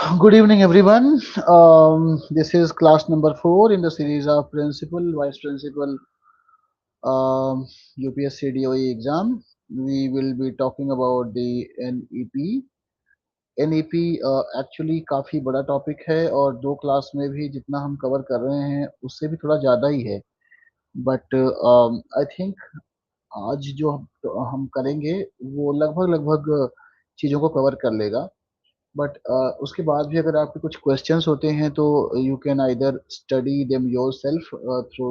Good evening, everyone. This is class number 4 in the series of Principal, Vice Principal UPSC DOE exam. We will be talking about the NEP. NEP actually काफ़ी बड़ा topic है और दो class में भी जितना हम cover कर रहे हैं उससे भी थोड़ा ज़्यादा ही है. बट आई थिंक आज जो हम करेंगे वो लगभग लगभग चीज़ों को कवर कर लेगा. बट उसके बाद भी अगर आपके कुछ क्वेश्चंस होते हैं तो you can either study them yourself through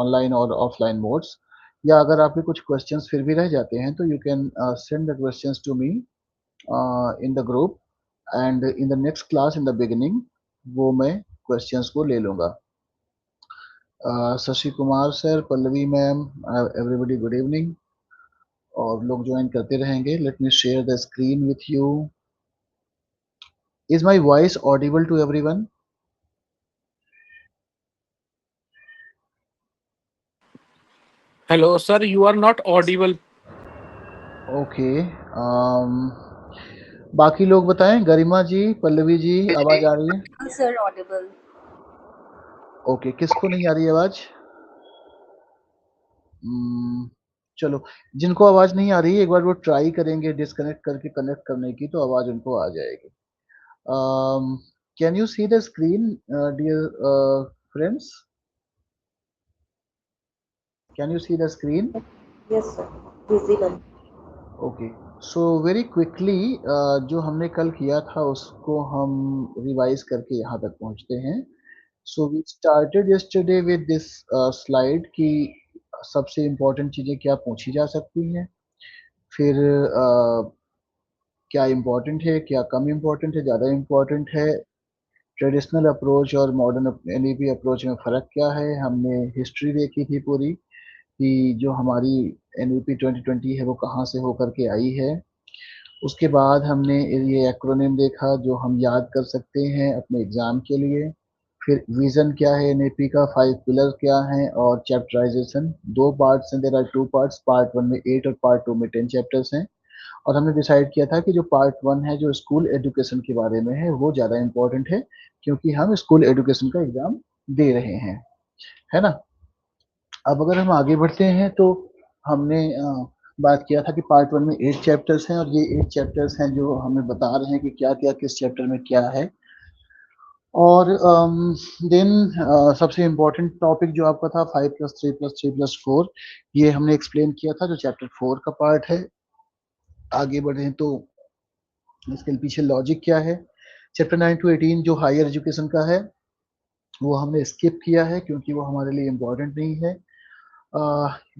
online और ऑफलाइन मोड्स, या अगर आपके कुछ क्वेश्चंस फिर भी रह जाते हैं तो you can send the questions to me in the group, and in the next class in the beginning वो मैं क्वेश्चंस को ले लूँगा. Shashi Kumar sir, Pallavi ma'am, everybody good evening. और लोग ज्वाइन करते रहेंगे. Let me share the screen with you. Is my voice audible to everyone? Hello, sir. You are not audible. Okay. बाकी लोग बताएं. गरिमा जी, पल्लवी जी, आवाज आ रही है? Sir, audible. ओके. किसको नहीं आ रही आवाज? चलो, जिनको आवाज नहीं आ रही एक बार वो ट्राई करेंगे डिस्कनेक्ट करके कनेक्ट करने की तो आवाज उनको आ जाएगी. Can you see the screen dear friends? Can you see the screen? Yes, sir. Visible. Okay. So very quickly जो हमने कल किया था उसको हम रिवाइज करके यहाँ तक पहुँचते हैं. So we started yesterday with this slide कि सबसे इम्पोर्टेंट चीज़ें क्या पूछी जा सकती हैं, फिर क्या इम्पोर्टेंट है, क्या कम इम्पोर्टेंट है, ज़्यादा इम्पोर्टेंट है, ट्रेडिशनल अप्रोच और मॉडर्न एनईपी अप्रोच में फ़र्क क्या है. हमने हिस्ट्री देखी थी पूरी कि जो हमारी एनईपी 2020 है वो कहाँ से होकर के आई है. उसके बाद हमने ये एक्रोनिम देखा जो हम याद कर सकते हैं अपने एग्जाम के लिए. फिर विजन क्या है एनएपी का, 5 पिलर क्या हैं, और चैप्टराइजेशन. दो पार्ट्स हैं, देयर आर 2 पार्ट्स. पार्ट 1 में 8 और पार्ट 2 में 10 चैप्टर्स हैं. और हमने डिसाइड किया था कि जो पार्ट 1 है जो स्कूल एजुकेशन के बारे में है वो ज़्यादा इम्पोर्टेंट है क्योंकि हम स्कूल एजुकेशन का एग्जाम दे रहे हैं, है ना. अब अगर हम आगे बढ़ते हैं तो हमने बात किया था कि पार्ट 1 में 8 चैप्टर्स हैं और ये 8 चैप्टर्स हैं जो हमें बता रहे हैं कि क्या क्या किस चैप्टर में क्या है. और देन सबसे इम्पोर्टेंट टॉपिक जो आपका था 5+3+3+4, ये हमने एक्सप्लेन किया था जो चैप्टर 4 का पार्ट है. आगे बढ़े तो इसके पीछे लॉजिक क्या है. चैप्टर 9 to 18 जो हायर एजुकेशन का है वो हमने स्किप किया है क्योंकि वो हमारे लिए इम्पोर्टेंट नहीं है.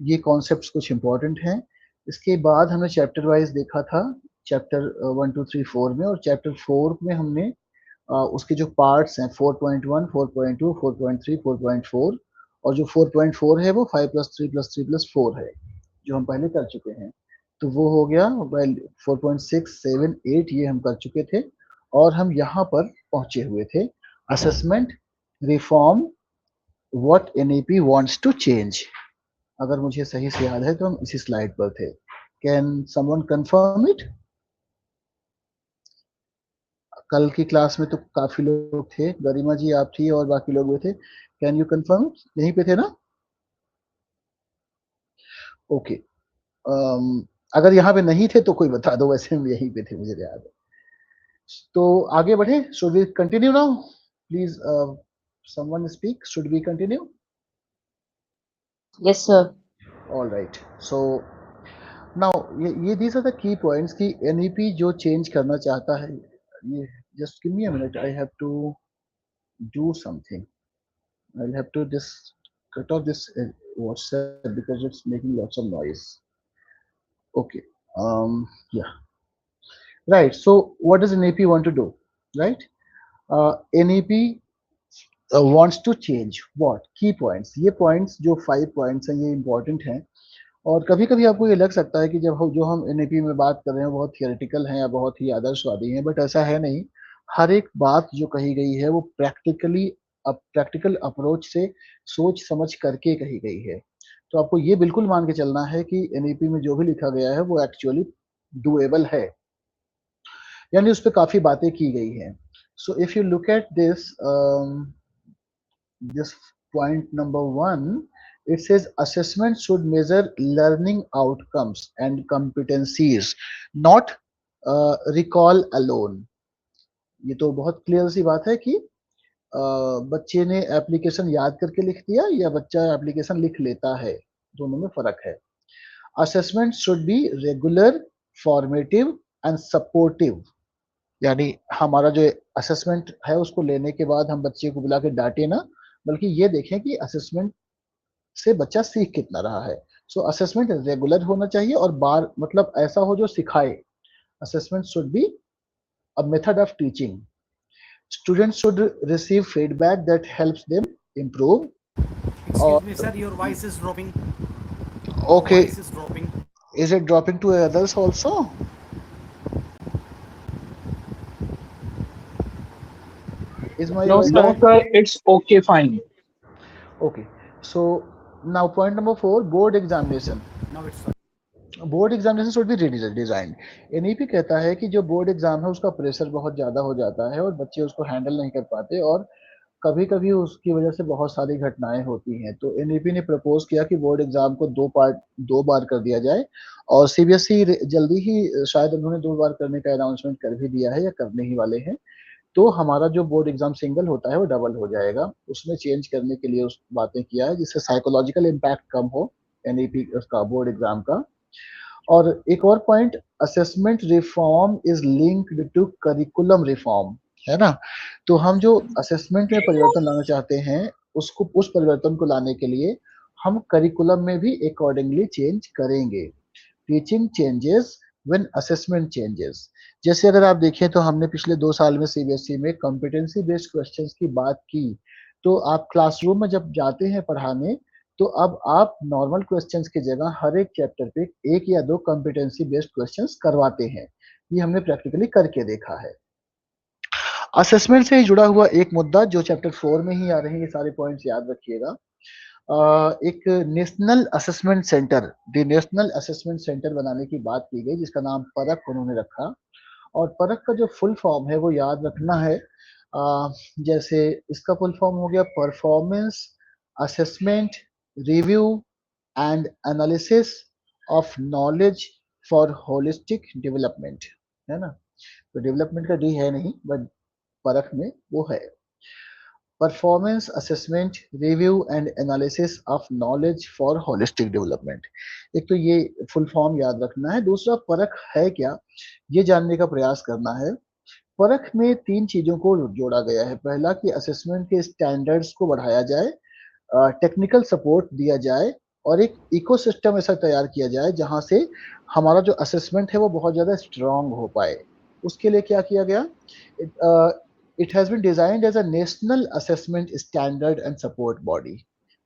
ये कॉन्सेप्ट्स कुछ इम्पोर्टेंट हैं. इसके बाद हमने चैप्टर वाइज देखा था चैप्टर 1 2 3 4 में, और चैप्टर 4 में हमने उसके जो पार्ट्स हैं 4.1 4.2 4.3 4.4, और जो 4.4 है वो 5+3+3+4 है जो हम पहले कर चुके हैं. तो वो हो गया. वेल 4.6 7 8 ये हम कर चुके थे और हम यहाँ पर पहुंचे हुए थे. Assessment, reform, what NEP wants to change. अगर मुझे सही से याद है तो हम इसी स्लाइड पर थे. Can someone confirm it? कल की क्लास में तो काफी लोग थे. गरिमा जी आप थी और बाकी लोग भी थे. Can you confirm? यहीं पे थे ना? ओके. अगर यहाँ पे नहीं थे तो कोई बता दो, वैसे हम यहीं पे थे मुझे याद है. तो आगे बढ़े. Should we continue now? Please someone speak. Should we continue? Yes, sir. All right. So now ये these are the key points कि एनईपी जो चेंज करना चाहता है. ये just give me a minute, I have to do something. I'll have to just cut off this WhatsApp because it's making lots of noise. Okay. Yeah. Right. So what does NAP want to do? Right. NAP wants to change what? Key points. ये points जो 5 points हैं ये important हैं. और कभी कभी आपको ये लग सकता है कि जो हम एनएपी में बात कर रहे हैं बहुत थियोरेटिकल हैं या बहुत ही आदर्शवादी हैं, बट ऐसा है नहीं. हर एक बात जो कही गई है वो प्रैक्टिकल अप्रोच से सोच समझ करके कही गई है. तो आपको ये बिल्कुल मान के चलना है कि एनईपी में जो भी लिखा गया है वो एक्चुअली डुएबल है. यानी उस पर काफी बातें की गई हैं. So if you look at this point number 1, it says assessment should measure learning outcomes and competencies, not recall alone. ये तो बहुत क्लियर सी बात है कि बच्चे ने एप्लीकेशन याद करके लिख दिया या बच्चा एप्लीकेशन लिख लेता है, दोनों में फर्क है. Assessment should be regular, formative and supportive. यानी हमारा जो असेसमेंट है उसको लेने के बाद हम बच्चे को बुला के डांटे ना, बल्कि ये देखें कि असेसमेंट से बच्चा सीख कितना रहा है. सो असेसमेंट रेगुलर होना चाहिए और बार मतलब ऐसा हो जो सिखाए. Assessment should be a method of teaching. Students should receive feedback that helps them improve. Or Excuse me, sir, your voice is dropping. okay, Your voice is dropping. is it dropping to others also? Is my No, voice sir, it's okay, fine. okay? So now point number 4, board examination. Now it's board examination should be design. NEP कहता है कि जो board exam है उसका pressure बहुत ज्यादा हो जाता है और बच्चे उसको हैंडल नहीं कर पाते और कभी कभी उसकी वजह से बहुत सारी घटनाएं होती हैं. तो एनईपी ने प्रपोज किया कि बोर्ड एग्जाम को दो बार कर दिया जाए और सीबीएसई जल्दी ही शायद उन्होंने 2 बार करने का अनाउंसमेंट कर भी दिया है या करने ही वाले हैं. तो हमारा जो बोर्ड एग्जाम सिंगल होता है वो डबल हो जाएगा. उसमें चेंज करने के लिए उस बातें किया है जिससे साइकोलॉजिकल इम्पैक्ट कम हो एनईपी उसका बोर्ड एग्जाम का. और एक और point, assessment reform is linked to curriculum reform, है ना. तो हम जो असेसमेंट में परिवर्तन लाना चाहते हैं उसको उस परिवर्तन को लाने के लिए हम करिकुलम में भी अकॉर्डिंगली चेंज करेंगे. Teaching changes when assessment changes. जैसे अगर आप देखें तो हमने पिछले 2 साल में सीबीएसई में कॉम्पिटेंसी बेस्ड क्वेश्चंस की बात की. तो आप क्लासरूम में जब जाते हैं पढ़ाने तो अब आप नॉर्मल क्वेश्चंस की जगह हर एक चैप्टर पे 1 या 2 कॉम्पिटेंसी बेस्ड क्वेश्चंस करवाते हैं. ये हमने प्रैक्टिकली करके देखा है. असेसमेंट से ही जुड़ा हुआ एक मुद्दा जो चैप्टर 4 में ही आ रहे हैं, ये सारे पॉइंट्स याद रखिएगा. एक national assessment centre, the national assessment centre बनाने की बात की गई जिसका नाम परख उन्होंने रखा. और परख का जो फुल फॉर्म है वो याद रखना है. जैसे इसका फुल फॉर्म हो गया performance assessment review and analysis of knowledge for holistic development, है ना. तो डेवलपमेंट का डी है नहीं बट परख में वो है. Performance assessment review and analysis of knowledge for holistic development. एक तो ये फुल फॉर्म याद रखना है. दूसरा परख है क्या ये जानने का प्रयास करना है. परख में 3 चीजों को जोड़ा गया है. पहला कि असेसमेंट के स्टैंडर्ड्स को बढ़ाया जाए, टेक्निकल सपोर्ट दिया जाए और एक इकोसिस्टम ऐसा तैयार किया जाए जहां से हमारा जो असेसमेंट है वो बहुत ज्यादा स्ट्रांग हो पाए. उसके लिए क्या किया गया, it has been designed as a national assessment standard and support body,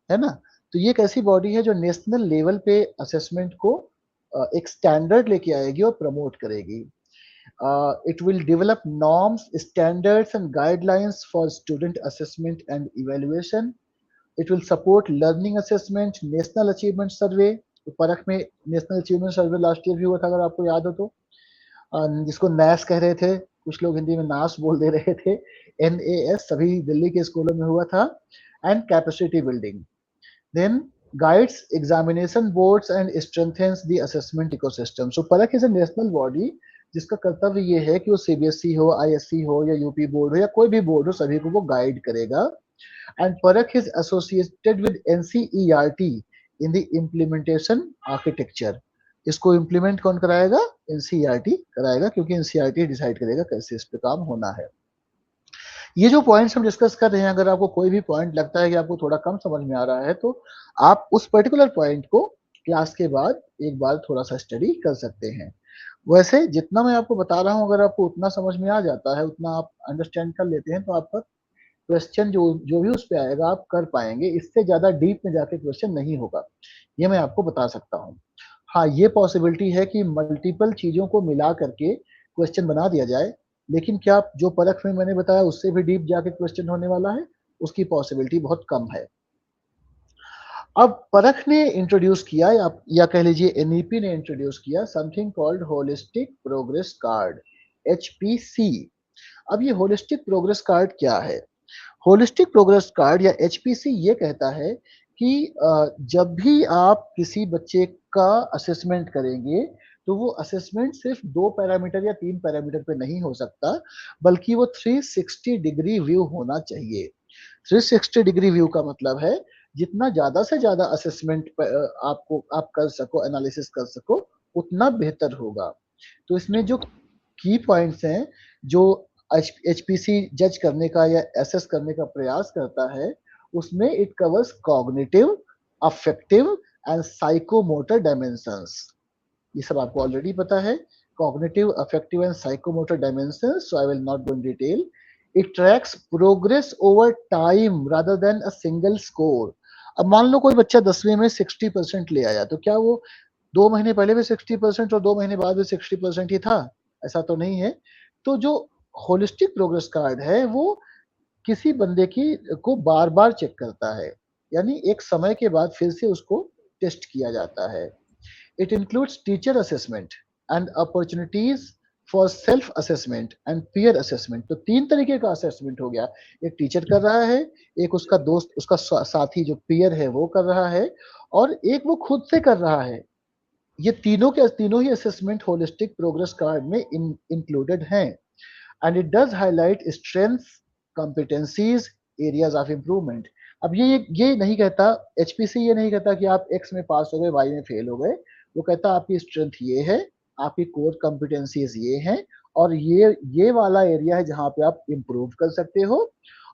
है ना. तो ये एक ऐसी बॉडी है जो नेशनल लेवल पे असेसमेंट को एक स्टैंडर्ड लेके आएगी और प्रमोट करेगी. It will develop norms, standards and guidelines for student assessment and evaluation. It will support learning assessment, national achievement survey. तो परख में नेशनल अचीवमेंट सर्वे लास्ट ईयर भी हुआ था अगर आपको याद हो तो, जिसको नैस कह रहे थे, कुछ लोग हिंदी में नास बोल दे रहे थे. NAS सभी दिल्ली के स्कूलों में हुआ था. And capacity building. Then guides examination boards and strengthens the assessment ecosystem. So परख is a national body जिसका कर्तव्य ये है कि वो सीबीएसई हो, आईएससी हो या यूपी बोर्ड हो या कोई भी बोर्ड हो, सभी को वो गाइड करेगा. एंड परख is associated with NCERT in the implementation architecture. इसको इम्प्लीमेंट कौन कराएगा, एनसीईआरटी कराएगा, क्योंकि एनसीईआरटी डिसाइड करेगा कैसे इस पे काम होना है. ये जो पॉइंट्स हम डिस्कस कर रहे हैं, अगर आपको कोई भी पॉइंट लगता है कि आपको थोड़ा कम समझ में आ रहा है तो आप उस पर्टिकुलर पॉइंट को क्लास के बाद एक बार थोड़ा सा स्टडी कर सकते हैं. वैसे जितना मैं आपको बता रहा हूँ अगर आपको उतना समझ में आ जाता है, उतना आप अंडरस्टैंड कर लेते हैं तो आपका क्वेश्चन जो भी उस पे आएगा आप कर पाएंगे. इससे ज्यादा डीप में जाके क्वेश्चन नहीं होगा, ये मैं आपको बता सकता हूँ. हाँ, ये पॉसिबिलिटी है कि मल्टीपल चीजों को मिला करके क्वेश्चन बना दिया जाए, लेकिन क्या जो परख में मैंने बताया उससे भी डीप जाके क्वेश्चन होने वाला है, उसकी पॉसिबिलिटी बहुत कम है. अब परख ने इंट्रोड्यूस किया या कह लीजिए एनईपी ने इंट्रोड्यूस किया something called holistic progress card. HPC। अब ये होलिस्टिक प्रोग्रेस कार्ड क्या है? होलिस्टिक प्रोग्रेस कार्ड या HPC ये कहता है कि जब भी आप किसी बच्चे का असेसमेंट करेंगे तो वो असेसमेंट सिर्फ 2 पैरामीटर या 3 पैरामीटर पे नहीं हो सकता, बल्कि वो 360 डिग्री व्यू होना चाहिए। 360 डिग्री व्यू का मतलब है जितना ज्यादा से ज्यादा असेसमेंट आपको आप कर सको, एनालिसिस कर सको, उतना बेहतर होगा। तो इसमें जो की पॉइंट्स हैं जो HPC जज करने का या एसेस करने का प्रयास करता है, उसमें it covers cognitive, affective and psychomotor dimensions. ये सब आपको ऑलरेडी पता है, cognitive, affective and psychomotor dimensions, so I will not go in detail. It tracks progress over time rather than a single score. अब मान लो कोई बच्चा 10वीं में 60% ले आया, तो क्या वो 2 महीने पहले भी 60% और 2 महीने बाद भी 60% ही था? ऐसा तो नहीं है। तो जो होलिस्टिक प्रोग्रेस कार्ड है वो किसी बंदे की को बार बार चेक करता है, यानी एक समय के बाद फिर से उसको टेस्ट किया जाता है। It includes teacher assessment and opportunities for self assessment and peer assessment. तो 3 तरीके का असेसमेंट हो गया, एक टीचर कर रहा है, एक उसका दोस्त, उसका साथी जो पीयर है वो कर रहा है, और एक वो खुद से कर रहा है। ये तीनों के तीनों ही असेसमेंट होलिस्टिक प्रोग्रेस कार्ड में इंक्लूडेड हैं। And it does highlight strengths, competencies, areas of improvement. अब ये नहीं कहता, HPC ये नहीं कहता कि आप X में पास हो गए, Y में फेल हो गए। वो कहता आपकी स्ट्रेंथ ये है, आपकी कोर कॉम्पिटेंसीज ये हैं, और ये वाला एरिया है जहां पे आप इंप्रूव कर सकते हो।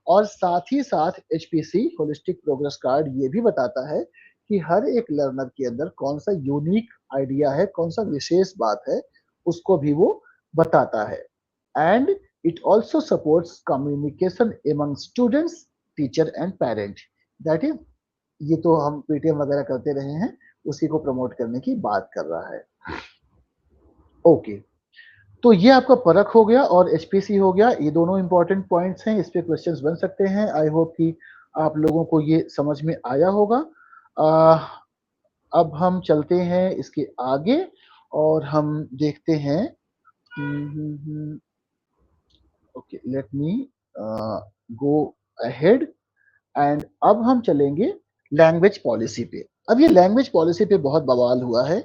और साथ ही साथ HPC होलिस्टिक प्रोग्रेस कार्ड ये भी बताता है कि हर एक लर्नर के अंदर कौन सा यूनिक आइडिया है, कौन सा विशेष बात है, उसको भी वो बताता है। And it also supports communication among students, teacher and parent. That is, ये तो हम PTM वगैरह करते रहे हैं, उसी को प्रमोट करने की बात कर रहा है। ओके, तो ये आपका परख हो गया और HPC हो गया। ये दोनों इंपॉर्टेंट पॉइंट्स हैं, इस पे क्वेश्चंस बन सकते हैं। आई होप कि आप लोगों को ये समझ में आया होगा। अब हम चलते हैं इसके आगे और हम देखते हैं। Okay, let me go ahead. And अब हम चलेंगे लैंग्वेज पॉलिसी पे। अब ये लैंग्वेज पॉलिसी पे बहुत बवाल हुआ है।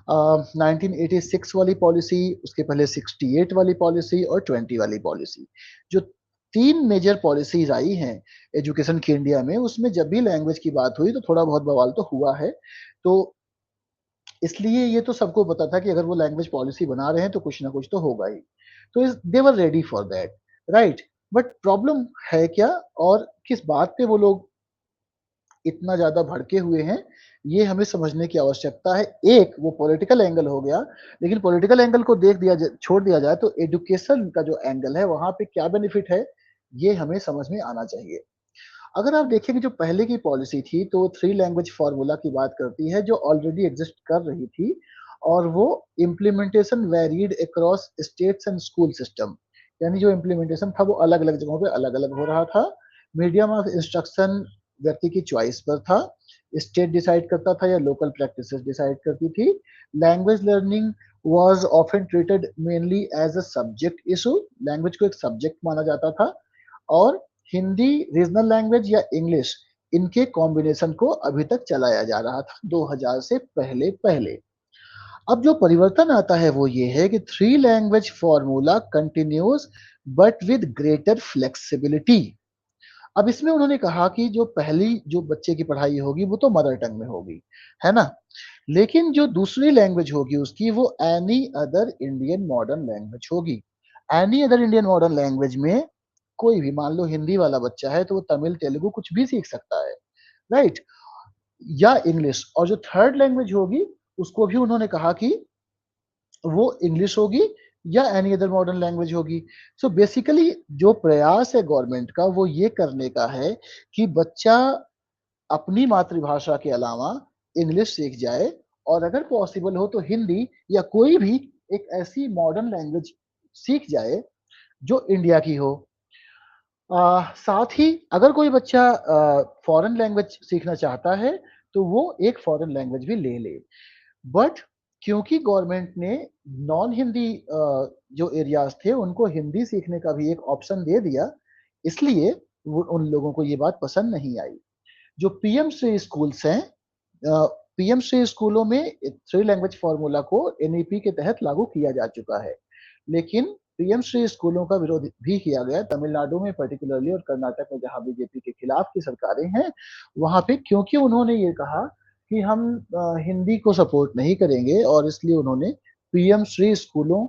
1986 वाली पॉलिसी, उसके पहले 68 वाली पॉलिसी और 20 वाली पॉलिसी, जो 3 मेजर पॉलिसीज आई हैं एजुकेशन की इंडिया में, उसमें जब भी लैंग्वेज की बात हुई तो थोड़ा बहुत बवाल तो हुआ है। तो इसलिए ये तो सबको पता था कि अगर वो लैंग्वेज पॉलिसी बना रहे हैं तो कुछ ना कुछ तो होगा ही। तो they were ready for that, right. But problem है क्या, और किस बात पे वो लोग इतना ज्यादा भड़के हुए हैं, ये हमें समझने की आवश्यकता है। एक वो पॉलिटिकल एंगल हो गया, लेकिन पॉलिटिकल एंगल को छोड़ दिया जाए तो एजुकेशन का जो एंगल है वहां पे क्या बेनिफिट है, ये हमें समझ में आना चाहिए। अगर आप देखेंगे जो पहले की पॉलिसी थी तो 3 लैंग्वेज फार्मूला की बात करती है, जो ऑलरेडी एग्जिस्ट कर रही थी, और वो implementation varied across states and school system. यानी जो इम्प्लीमेंटेशन था वो अलग अलग जगहों पे अलग अलग हो रहा था। मीडियम ऑफ इंस्ट्रक्शन व्यक्ति की चॉइस पर था, स्टेट डिसाइड करता था या लोकल प्रैक्टिसेस डिसाइड करती थी। Language learning was often treated mainly as a subject issue, language को एक सब्जेक्ट माना जाता था, और हिंदी, रीजनल लैंग्वेज या इंग्लिश, इनके कॉम्बिनेशन को अभी तक चलाया जा रहा था 2000 से पहले पहले। अब जो परिवर्तन आता है वो ये है कि 3 language formula continues but with greater flexibility. अब इसमें उन्होंने कहा कि जो पहली जो बच्चे की पढ़ाई होगी वो तो मदर टंग में होगी, है ना, लेकिन जो दूसरी लैंग्वेज होगी उसकी वो any other Indian modern language होगी। Any other Indian modern language में कोई भी, मान लो हिंदी वाला बच्चा है तो वो तमिल, तेलुगु कुछ भी सीख सकता है, राइट, या इंग्लिश। और जो थर्ड लैंग्वेज होगी उसको भी उन्होंने कहा कि वो इंग्लिश होगी या एनी अदर मॉडर्न लैंग्वेज होगी। सो बेसिकली जो प्रयास है गवर्नमेंट का वो ये करने का है कि बच्चा अपनी मातृभाषा के अलावा इंग्लिश सीख जाए, और अगर पॉसिबल हो तो हिंदी या कोई भी एक ऐसी मॉडर्न लैंग्वेज सीख जाए जो इंडिया की हो। साथ ही अगर कोई बच्चा फॉरेन लैंग्वेज सीखना चाहता है तो वो एक फॉरेन लैंग्वेज भी ले ले। बट क्योंकि गवर्नमेंट ने नॉन हिंदी जो एरियाज थे उनको हिंदी सीखने का भी एक ऑप्शन दे दिया, इसलिए उन लोगों को ये बात पसंद नहीं आई। जो पीएम श्री स्कूल्स हैं, पीएम श्री स्कूलों में थ्री लैंग्वेज फॉर्मूला को एनईपी के तहत लागू किया जा चुका है, लेकिन पीएम श्री स्कूलों का विरोध भी किया गया तमिलनाडु में पर्टिकुलरली, और कर्नाटक में जहां बीजेपी के खिलाफ की सरकारें हैं वहां पे, क्योंकि उन्होंने ये कहा कि हम हिंदी को सपोर्ट नहीं करेंगे, और इसलिए उन्होंने पीएम श्री स्कूलों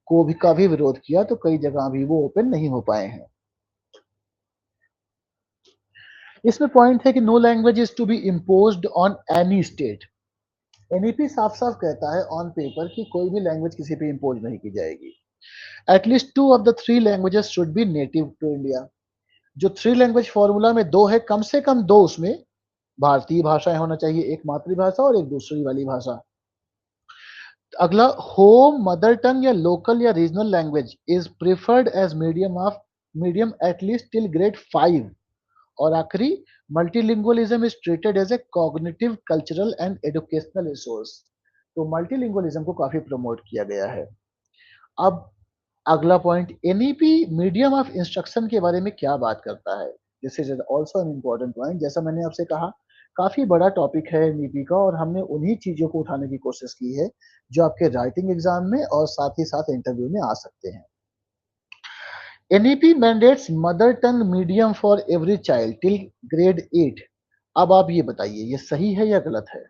को भी का भी विरोध किया, तो कई जगह भी वो ओपन नहीं हो पाए हैं। इसमें पॉइंट है कि no language is to be imposed on any state. NEP साफ साफ कहता है ऑन पेपर कि कोई भी लैंग्वेज किसी पे इम्पोज नहीं की जाएगी। At least 2 of the 3 languages should be native to India. जो 3 लैंग्वेज फॉर्मूला में 2 है, कम से कम 2 उसमें भारतीय भाषाएं होना चाहिए, एक मातृभाषा और एक दूसरी वाली भाषा। अगला, होम मदर टंग या लोकल या regional language is preferred as medium at least till grade 5। और आखिरी, multilingualism is treated as a cognitive cultural and educational resource. तो मल्टीलिंगुअलिज्म को काफी प्रमोट किया गया है। अब अगला point, NEP medium of instruction के बारे में क्या बात करता है। This is also an important point. जैसा मैंने आपसे कहा, काफी बड़ा टॉपिक है एनईपी का, और हमने उन्हीं चीजों को उठाने की कोशिश की है जो आपके राइटिंग एग्जाम में और साथ ही साथ इंटरव्यू में आ सकते हैं। NEP mandates mother tongue medium for every child till grade 8। अब आप ये बताइए, ये सही है या गलत है?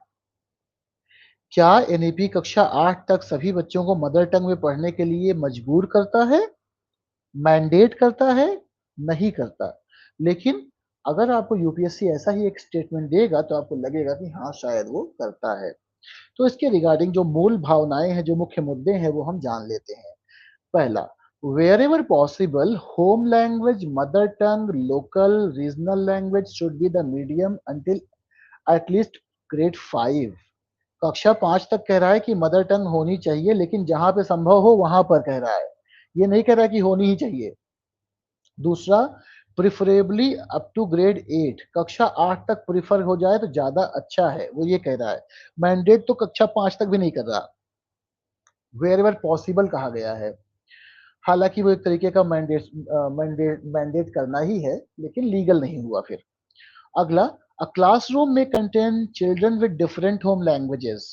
क्या एनईपी कक्षा 8 तक सभी बच्चों को मदर टंग में पढ़ने के लिए मजबूर करता है, मैंडेट करता है? नहीं करता। लेकिन अगर आपको यूपीएससी ऐसा ही एक स्टेटमेंट देगा तो आपको लगेगा कि हाँ शायद वो करता है। तो इसके रिगार्डिंग जो मूल भावनाएं हैं, जो मुख्य मुद्दे हैं, वो हम जान लेते हैं। पहला, wherever possible home language, mother tongue, local regional language should be the medium until at least grade 5। कक्षा 5 तक कह रहा है कि मदर टंग होनी चाहिए, लेकिन जहां पे संभव हो वहां पर कह रहा है, ये नहीं कह रहा कि होनी ही चाहिए। दूसरा, प्रिफरेबली अप टू ग्रेड 8, कक्षा 8 तक प्रिफर हो जाए तो ज्यादा अच्छा है, वो ये कह रहा है। मैंडेट तो कक्षा 5 तक भी नहीं कर रहा, वेयर पॉसिबल कहा गया है। हालांकि वो एक तरीके का मैंडेट करना ही है, लेकिन लीगल नहीं हुआ फिर। अगला, अ क्लासरूम में contain children with different home languages,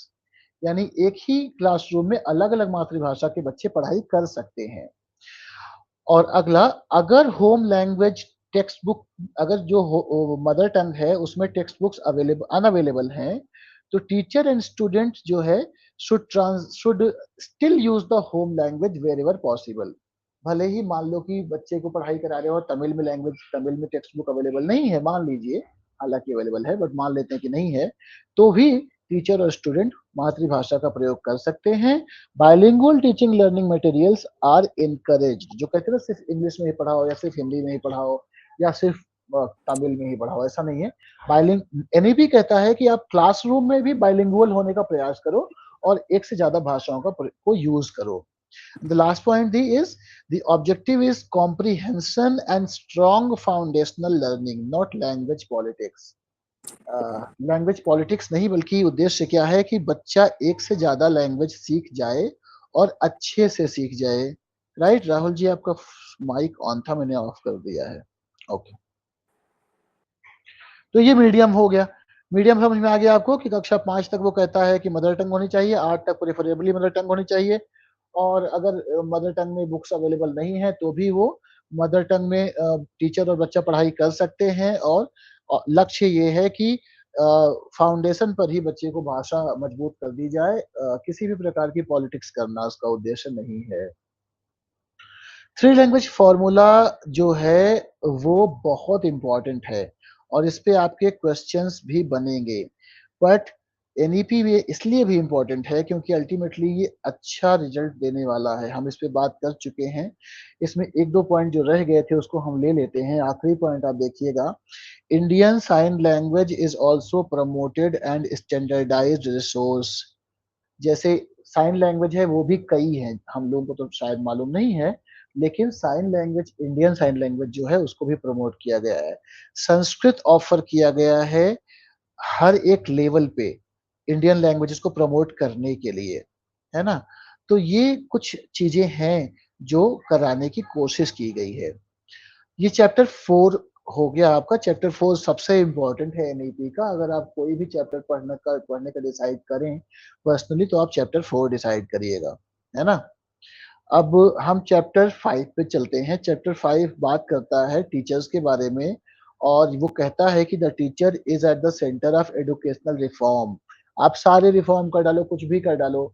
यानी एक ही क्लासरूम में अलग अलग मातृभाषा के बच्चे पढ़ाई कर सकते हैं। और अगला, अगर होम लैंग्वेज टेक्स्ट बुक, अगर जो मदर टंग है उसमें टेक्स्ट बुक्स अनअवेलेबल हैं, तो टीचर एंड स्टूडेंट जो है should still use the home language wherever possible. भले ही मान लो कि बच्चे को पढ़ाई करा रहे हो तमिल में, लैंग्वेज तमिल में टेक्स्ट बुक अवेलेबल नहीं है, मान लीजिए, हालांकि अवेलेबल है बट मान लेते हैं कि नहीं है, तो भी टीचर और स्टूडेंट मातृभाषा का प्रयोग कर सकते हैं। Bilingual teaching learning materials are encouraged. जो कहते हैं ना सिर्फ इंग्लिश में ही पढ़ाओ या सिर्फ हिंदी में ही पढ़ाओ या सिर्फ तमिल में ही पढ़ाओ, ऐसा नहीं है। बाइलिंग, एनईपी कहता है कि आप क्लासरूम में भी बाइलिंगुअल होने का प्रयास करो और एक से ज्यादा भाषाओं को यूज करो। The last point is the objective is comprehension and strong foundational learning, not language politics। Language politics नहीं, बल्कि उद्देश्य क्या है कि बच्चा एक से ज्यादा लैंग्वेज सीख जाए और अच्छे से सीख जाए। राइट राहुल जी, आपका माइक ऑन था, मैंने ऑफ कर दिया है। ओके, तो ये मीडियम हो गया। मीडियम समझ में आ गया आपको कि कक्षा 5 तक वो कहता है कि मदर टंग होनी चाहिए, 8 तक प्रेफरेबली मदर टंग होनी चाहिए, और अगर मदर टंग में बुक्स अवेलेबल नहीं है तो भी वो मदर टंग में टीचर और बच्चा पढ़ाई कर सकते हैं। और लक्ष्य ये है कि फाउंडेशन पर ही बच्चे को भाषा मजबूत कर दी जाए, किसी भी प्रकार की पॉलिटिक्स करना उसका उद्देश्य नहीं है। थ्री लैंग्वेज फॉर्मूला जो है वो बहुत इंपॉर्टेंट है और इस पे आपके क्वेश्चंस भी बनेंगे, बट एनईपी भी इसलिए भी इंपॉर्टेंट है क्योंकि अल्टीमेटली ये अच्छा रिजल्ट देने वाला है। हम इस पे बात कर चुके हैं, इसमें एक दो पॉइंट जो रह गए थे उसको हम ले लेते हैं। आखिरी पॉइंट आप देखिएगा, Indian sign language is also promoted and standardised resource. जैसे साइन लैंग्वेज है वो भी कई हैं, हम लोगों को तो शायद मालूम नहीं है, लेकिन sign language, Indian sign language जो है उसको भी प्रमोट किया गया है। संस्कृत ऑफर किया गया है हर एक लेवल पे इंडियन लैंग्वेजेस को प्रमोट करने के लिए। है ना। तो ये कुछ चीजें हैं जो कराने की कोशिश की गई है। ये चैप्टर 4 हो गया आपका। चैप्टर 4 सबसे इम्पोर्टेंट है एनईपी का। अगर आप कोई भी चैप्टर पढ़ने का डिसाइड करें पर्सनली, तो आप चैप्टर 4 डिसाइड करिएगा, है ना। अब हम चैप्टर 5 पे चलते हैं। चैप्टर 5 बात करता है टीचर्स के बारे में, और वो कहता है कि the teacher is at the centre of educational reform. आप सारे रिफॉर्म कर डालो, कुछ भी कर डालो,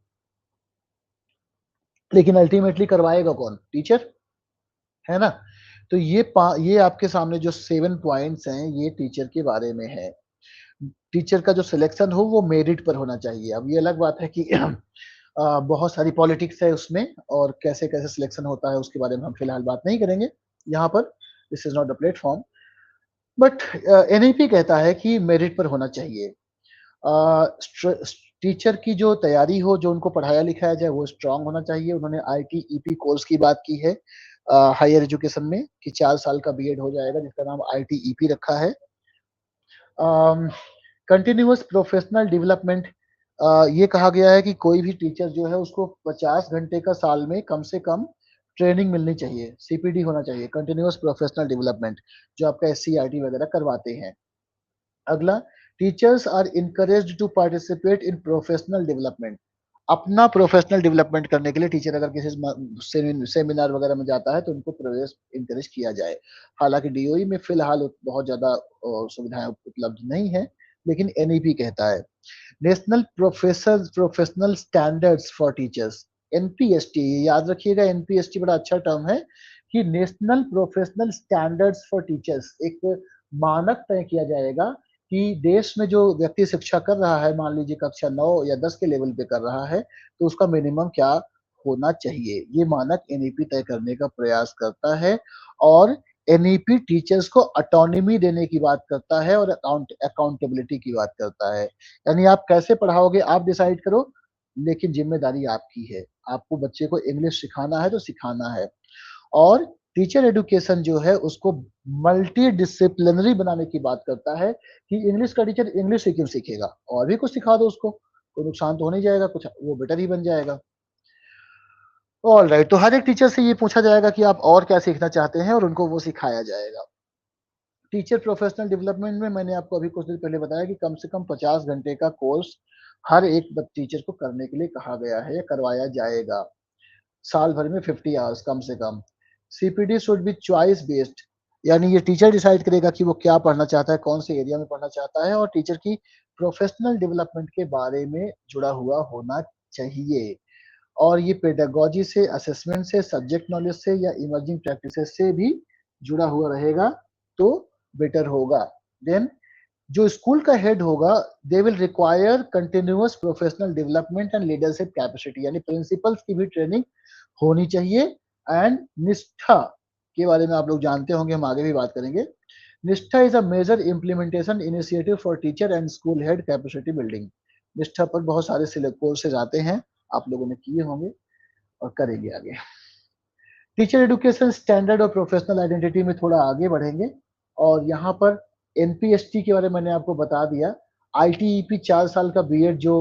लेकिन अल्टीमेटली करवाएगा कौन? टीचर, है ना। तो ये आपके सामने जो 7 पॉइंट्स हैं, ये टीचर के बारे में है। टीचर का जो सिलेक्शन हो वो मेरिट पर होना चाहिए। अब ये अलग बात है कि बहुत सारी पॉलिटिक्स है उसमें, और कैसे कैसे सिलेक्शन होता है उसके बारे में हम फिलहाल बात नहीं करेंगे यहाँ पर। This is not the platform. But NEP कहता है कि मेरिट पर होना चाहिए। टीचर की जो तैयारी हो, जो उनको पढ़ाया लिखाया जाए, वो स्ट्रांग होना चाहिए। उन्होंने आईटीईपी कोर्स की बात की है हायर एजुकेशन में, कि 4 साल का बीएड हो जाएगा, जिसका नाम आईटीईपी रखा है। कंटिन्यूअस प्रोफेशनल डेवलपमेंट, ये कहा गया है कि कोई भी टीचर जो है उसको 50 घंटे का साल में कम से कम ट्रेनिंग मिलनी चाहिए, सीपीडी होना चाहिए, कंटिन्यूअस प्रोफेशनल डेवलपमेंट, जो आपका एससीईआरटी वगैरह करवाते हैं। अगला, teachers are encouraged to participate in professional development. अपना प्रोफेशनल डेवलपमेंट करने के लिए टीचर अगर किसी सेमिनार वगैरह में जाता है तो उनको प्रवेश इनकरेज किया जाए। हालांकि डीओई में फिलहाल बहुत ज्यादा सुविधाएं उपलब्ध नहीं है, लेकिन एनईपी कहता है। National professional standards for teachers, NPST, याद रखिएगा, एनपीएसटी बड़ा अच्छा टर्म है, कि national professional standards for teachers. एक मानक तय किया जाएगा कि देश में जो व्यक्ति शिक्षा कर रहा है, मान लीजिए कक्षा 9 या 10 के लेवल पे कर रहा है, तो उसका मिनिमम क्या होना चाहिए। ये मानक एनईपी तय करने का प्रयास करता है। और एनईपी टीचर्स को ऑटोनॉमी देने की बात करता है, और अकाउंटेबिलिटी की बात करता है। यानी आप कैसे पढ़ाओगे आप डिसाइड करो, लेकिन जिम्मेदारी आपकी है। आपको बच्चे को इंग्लिश सिखाना है तो सिखाना है। और टीचर एजुकेशन जो है उसको मल्टी डिसिप्लिनरी बनाने की बात करता है, कि इंग्लिश का टीचर इंग्लिश ही क्यों सीखेगा, और भी कुछ सिखा दो उसको, कोई नुकसान तो हो नहीं जाएगा, कुछ वो बेटर ही बन जाएगा। ऑल राइट, तो हर एक टीचर से ये पूछा जाएगा कि आप और क्या सीखना चाहते हैं, और उनको वो सिखाया जाएगा। टीचर प्रोफेशनल डेवलपमेंट में मैंने आपको अभी कुछ देर पहले बताया कि कम से कम 50 घंटे का कोर्स हर एक टीचर को करने के लिए कहा गया है या करवाया जाएगा। साल भर में 50 आवर्स कम से कम। CPD should be choice based, यानी ये टीचर डिसाइड करेगा कि वो क्या पढ़ना चाहता है, कौन से एरिया में पढ़ना चाहता है, और टीचर की प्रोफेशनल डेवलपमेंट के बारे में जुड़ा हुआ होना चाहिए। और ये पेडागोजी से, असेसमेंट से, सब्जेक्ट नॉलेज से या इमर्जिंग प्रैक्टिसेस से भी जुड़ा हुआ रहेगा तो बेटर होगा। देन जो स्कूल का हेड होगा, they will require continuous professional development and leadership capacity, यानी प्रिंसिपल्स की भी ट्रेनिंग होनी चाहिए। एंड निष्ठा के बारे में आप लोग जानते होंगे, हम आगे भी बात करेंगे। Nishtha is a major implementation initiative for teacher and school head capacity building. Nishtha पर बहुत सारे कोर्सेज आते हैं, आप लोगों ने किए होंगे और करेंगे आगे। टीचर एजुकेशन स्टैंडर्ड और प्रोफेशनल आइडेंटिटी में थोड़ा आगे बढ़ेंगे, और यहाँ पर एनपीएसटी के बारे में मैंने आपको बता दिया। आईटीईपी 4 साल का बीएड जो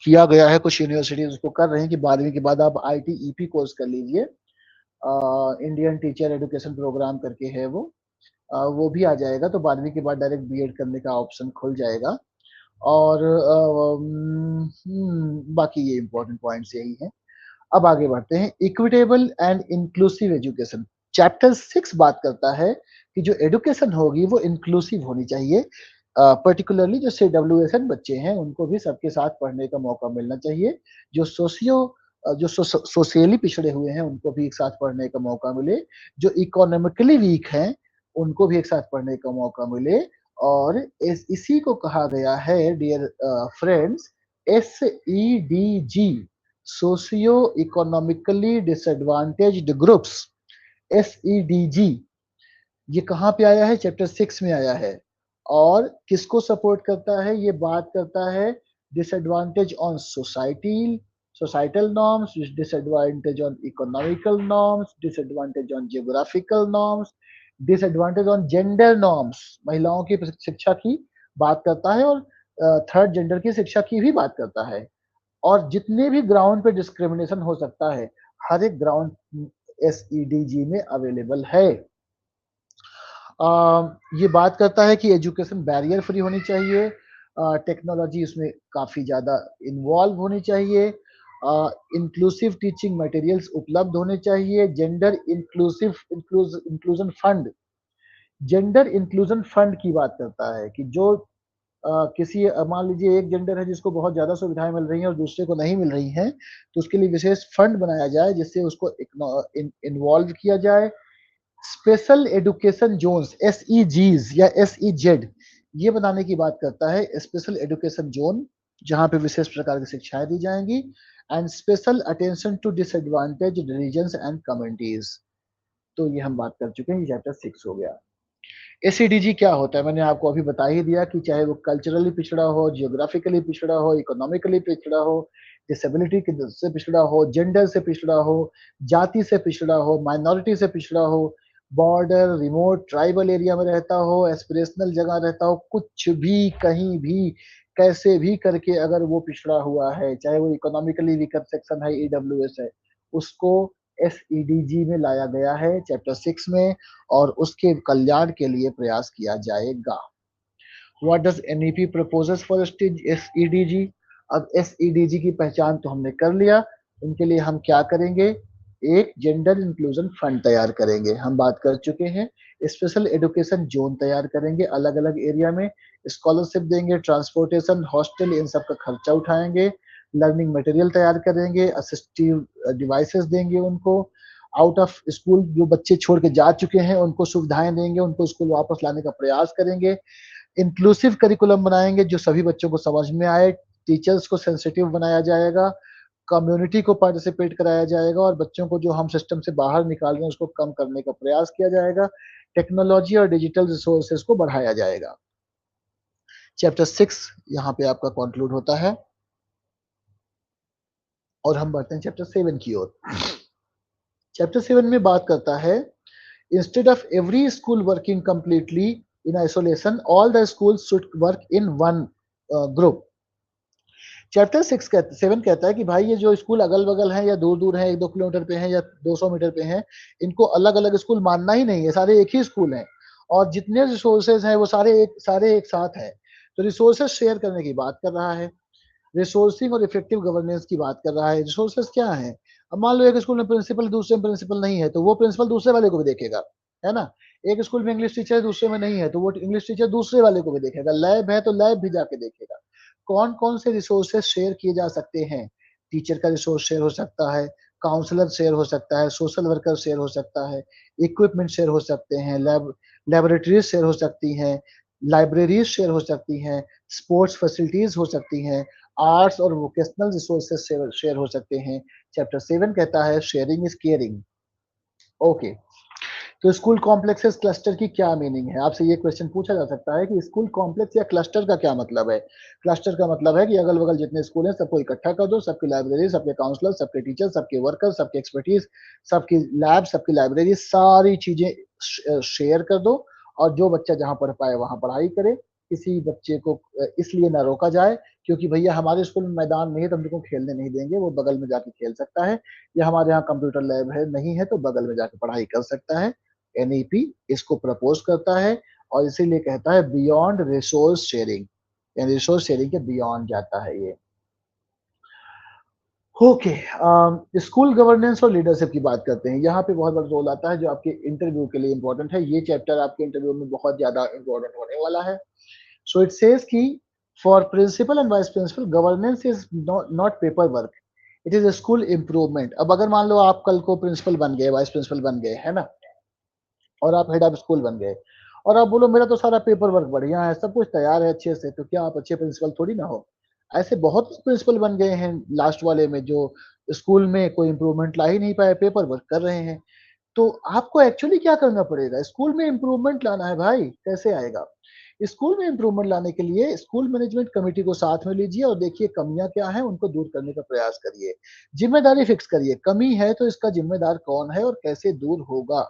किया गया है, कुछ यूनिवर्सिटीज उसको कर रहे हैं कि 12वीं के बाद आप आईटीईपी कोर्स कर लीजिए। इंडियन टीचर एजुकेशन प्रोग्राम करके है वो भी आ जाएगा, तो 12वीं के बाद डायरेक्ट बीएड करने का ऑप्शन खुल जाएगा। और बाकी ये इंपॉर्टेंट पॉइंट्स यही हैं। अब आगे बढ़ते हैं, equitable and inclusive education. Chapter 6 बात करता है कि जो एजुकेशन होगी वो इंक्लूसिव होनी चाहिए। पर्टिकुलरली जो CWSN बच्चे हैं उनको भी सबके साथ पढ़ने का मौका मिलना चाहिए। जो सोशियली पिछड़े हुए हैं उनको भी एक साथ पढ़ने का मौका मिले। जो इकोनॉमिकली वीक हैं उनको भी एक साथ पढ़ने का मौका मिले। और इसी को कहा गया है, dear friends, SEDG, socio economically disadvantaged groups. SEDG ये कहाँ पे आया है? चैप्टर 6 में आया है। और किसको सपोर्ट करता है? ये बात करता है disadvantage on societal norms, disadvantage on economical norms, disadvantage on geographical norms, disadvantage on gender norms, महिलाओं की शिक्षा की बात करता है, और थर्ड जेंडर की शिक्षा की भी बात करता है। और जितने भी ग्राउंड पे डिस्क्रिमिनेशन हो सकता है हर एक ग्राउंड SEDG में अवेलेबल है। ये बात करता है कि एजुकेशन बैरियर फ्री होनी चाहिए, टेक्नोलॉजी इसमें काफ़ी ज़्यादा इन्वॉल्व होनी चाहिए, इंक्लूसिव टीचिंग मटेरियल्स उपलब्ध होने चाहिए, gender inclusion fund, gender inclusion fund की बात करता है कि जो किसी मान लीजिए एक जेंडर है जिसको बहुत ज़्यादा सुविधाएं मिल रही हैं और दूसरे को नहीं मिल रही हैं, तो उसके लिए विशेष फंड बनाया जाए जिससे उसको इन्वॉल्व किया जाए। स्पेशल एजुकेशन जोन्स SEGs या SEZ ये बनाने की बात करता है, स्पेशल एजुकेशन जोन जहां पे विशेष प्रकार की शिक्षाएं दी जाएंगी, and special attention to disadvantage regions and communities. तो ये हम बात कर चुके हैं, ये चैप्टर 6 हो गया। SEDG क्या होता है मैंने आपको अभी बता ही दिया कि चाहे वो कल्चरली पिछड़ा हो, जियोग्राफिकली पिछड़ा हो, इकोनॉमिकली पिछड़ा हो, डिसेबिलिटी से पिछड़ा हो, जेंडर से पिछड़ा हो, जाति से पिछड़ा हो, माइनॉरिटी से पिछड़ा हो, बॉर्डर, रिमोट, ट्राइबल एरिया में रहता हो, एस्पिरेशनल जगह रहता हो, कुछ भी कहीं भी कैसे भी करके अगर वो पिछड़ा हुआ है, चाहे वो इकोनॉमिकली वीकर सेक्शन है, EWS है, उसको SEDG में लाया गया है चैप्टर 6 में, और उसके कल्याण के लिए प्रयास किया जाएगा। What does NEP proposes for SEDG? अब SEDG की पहचान तो हमने कर लिया, उनके लिए हम क्या करेंगे, एक जेंडर इंक्लूजन फंड तैयार करेंगे, हम बात कर चुके हैं, स्पेशल एजुकेशन जोन तैयार करेंगे, अलग अलग एरिया में स्कॉलरशिप देंगे, ट्रांसपोर्टेशन, हॉस्टल, इन सब का खर्चा उठाएंगे, लर्निंग मटेरियल तैयार करेंगे, असिस्टिव डिवाइसेस देंगे उनको, आउट ऑफ स्कूल जो बच्चे छोड़ के जा चुके हैं उनको सुविधाएं देंगे, उनको स्कूल वापस लाने का प्रयास करेंगे, इंक्लूसिव करिकुलम बनाएंगे जो सभी बच्चों को समझ में आए, टीचर्स को सेंसिटिव बनाया जाएगा, कम्युनिटी को पार्टिसिपेट कराया जाएगा, और बच्चों को जो हम सिस्टम से बाहर निकाल रहे हैं उसको कम करने का प्रयास किया जाएगा, टेक्नोलॉजी और डिजिटल रिसोर्सेज को बढ़ाया जाएगा। चैप्टर 6 यहाँ पे आपका कंक्लूड होता है और हम बढ़ते हैं चैप्टर 7 की ओर। चैप्टर 7 में बात करता है, instead of every school working completely in isolation, all the schools should work in one group. Chapter 7 कहता है कि भाई ये जो स्कूल अगल बगल हैं या दूर दूर हैं, 1-2 किलोमीटर पे हैं या 200 मीटर पे हैं, इनको अलग अलग स्कूल मानना ही नहीं है, सारे एक ही स्कूल हैं, और जितने रिसोर्सेज हैं वो सारे एक साथ हैं। तो रिसोर्सेज शेयर करने की बात कर रहा है, रिसोर्सिंग और इफेक्टिव गवर्नेंस की बात कर रहा है। रिसोर्सेज क्या है, अब मान लो एक स्कूल में प्रिंसिपल दूसरे में प्रिंसिपल नहीं है तो वो प्रिंसिपल दूसरे वाले को भी देखेगा, है ना। एक स्कूल में इंग्लिश टीचर दूसरे में नहीं है तो वो इंग्लिश टीचर दूसरे वाले को भी देखेगा, लैब है तो लैब भी जाके देखेगा। कौन कौन से रिसोर्सेज शेयर किए जा सकते हैं, टीचर का रिसोर्स शेयर हो सकता है, काउंसलर शेयर हो सकता है, सोशल वर्कर शेयर हो सकता है, इक्विपमेंट शेयर हो सकते हैं, लेबोरेटरीज शेयर हो सकती हैं, लाइब्रेरीज शेयर हो सकती हैं, स्पोर्ट्स फैसिलिटीज हो सकती हैं, आर्ट्स और वोकेशनल रिसोर्सेज शेयर हो सकते हैं। चैप्टर 7 कहता है शेयरिंग इज केयरिंग। ओके, तो स्कूल कॉम्प्लेक्सेस क्लस्टर की क्या मीनिंग है, आपसे ये क्वेश्चन पूछा जा सकता है कि स्कूल कॉम्प्लेक्स या क्लस्टर का क्या मतलब है। क्लस्टर का मतलब है कि अगल बगल जितने स्कूल हैं सबको इकट्ठा कर दो, सबकी लाइब्रेरी, सबके काउंसलर, सबके टीचर, सबके वर्कर, सबके एक्सपर्टीज, सबकी लैब, सबकी लाइब्रेरी, सारी चीजें शेयर कर दो, और जो बच्चा जहां पढ़ पाए वहां पढ़ाई करे। किसी बच्चे को इसलिए ना रोका जाए क्योंकि भैया हमारे स्कूल में मैदान नहीं है तो हम तुमको खेलने नहीं देंगे, वो बगल में जाके खेल सकता है, या हमारे यहाँ कंप्यूटर लैब है नहीं है तो बगल में जाके पढ़ाई कर सकता है। NEP इसको प्रपोज करता है और इसीलिए कहता है बियॉन्ड रिसोर्स शेयरिंग, यानी रिसोर्स शेयरिंग के बियॉन्ड जाता है ये। ओके, स्कूल गवर्नेंस और लीडरशिप की बात करते हैं। यहाँ पे बहुत बड़ा रोल आता है जो आपके इंटरव्यू के लिए इंपॉर्टेंट है, ये चैप्टर आपके इंटरव्यू में बहुत ज्यादा इंपॉर्टेंट होने वाला है। सो इट सेज कि for principal and vice principal governance is not paper work, it is school improvement. अब अगर मान लो आप कल को प्रिंसिपल बन गए, वाइस प्रिंसिपल बन गए, है ना, और आप हेड ऑफ स्कूल बन गए, और आप बोलो मेरा तो सारा पेपर वर्क बढ़िया है, सब कुछ तैयार है अच्छे से, तो क्या आप अच्छे प्रिंसिपल थोड़ी ना हो। ऐसे बहुत प्रिंसिपल बन गए हैं लास्ट वाले में जो स्कूल में कोई इंप्रूवमेंट ला ही नहीं पाए, पेपर वर्क कर रहे हैं। तो आपको एक्चुअली क्या करना पड़ेगा, स्कूल में इंप्रूवमेंट लाना है भाई, कैसे आएगा। स्कूल में इंप्रूवमेंट लाने के लिए स्कूल मैनेजमेंट कमेटी को साथ में लीजिए और देखिए कमियां क्या हैं, उनको दूर करने का प्रयास करिए, जिम्मेदारी फिक्स करिए, कमी है तो इसका जिम्मेदार कौन है और कैसे दूर होगा।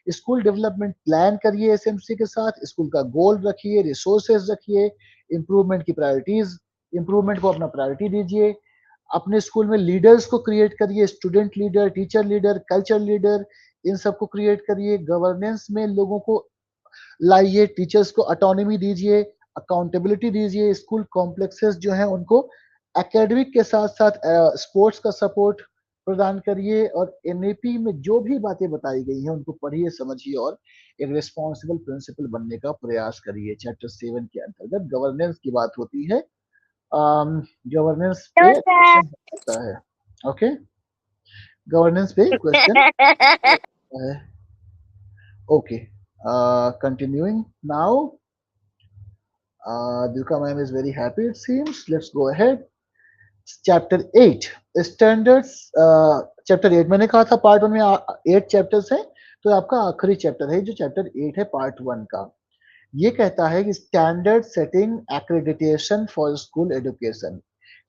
स्कूल डेवलपमेंट प्लान करिए SMC के साथ, स्कूल का गोल रखिए, रिसोर्सेज रखिए, इंप्रूवमेंट की प्रायोरिटीज, इंप्रूवमेंट को अपना प्रायोरिटी दीजिए, अपने स्कूल में लीडर्स को क्रिएट करिए, student leader, teacher leader, culture leader, इन सबको क्रिएट करिए। गवर्नेंस में लोगों को लाइए, टीचर्स को ऑटोनॉमी दीजिए, अकाउंटेबिलिटी दीजिए। स्कूल कॉम्प्लेक्सेस जो हैं उनको एकेडमिक के साथ साथ स्पोर्ट्स का सपोर्ट प्रदान करिए। और एनएपी में जो भी बातें बताई गई हैं उनको पढ़िए, समझिए और एक रिस्पॉन्सिबल प्रिंसिपल बनने का प्रयास करिए। चैप्टर 7 के अंतर्गत गवर्नेंस की बात होती है। गवर्नेंस पे क्वेश्चन आता है। ओके, गवर्नेंस पे क्वेश्चन है। Okay, continuing now. Dilka ma'am is very happy it seems. Let's go ahead. Chapter 8 standards. Chapter 8 मैंने कहा था पार्ट 1 में 8 चैप्टर्स हैं, तो आपका आखिरी चैप्टर है जो चैप्टर 8 है पार्ट 1 का। ये कहता है कि standard setting accreditation for school education.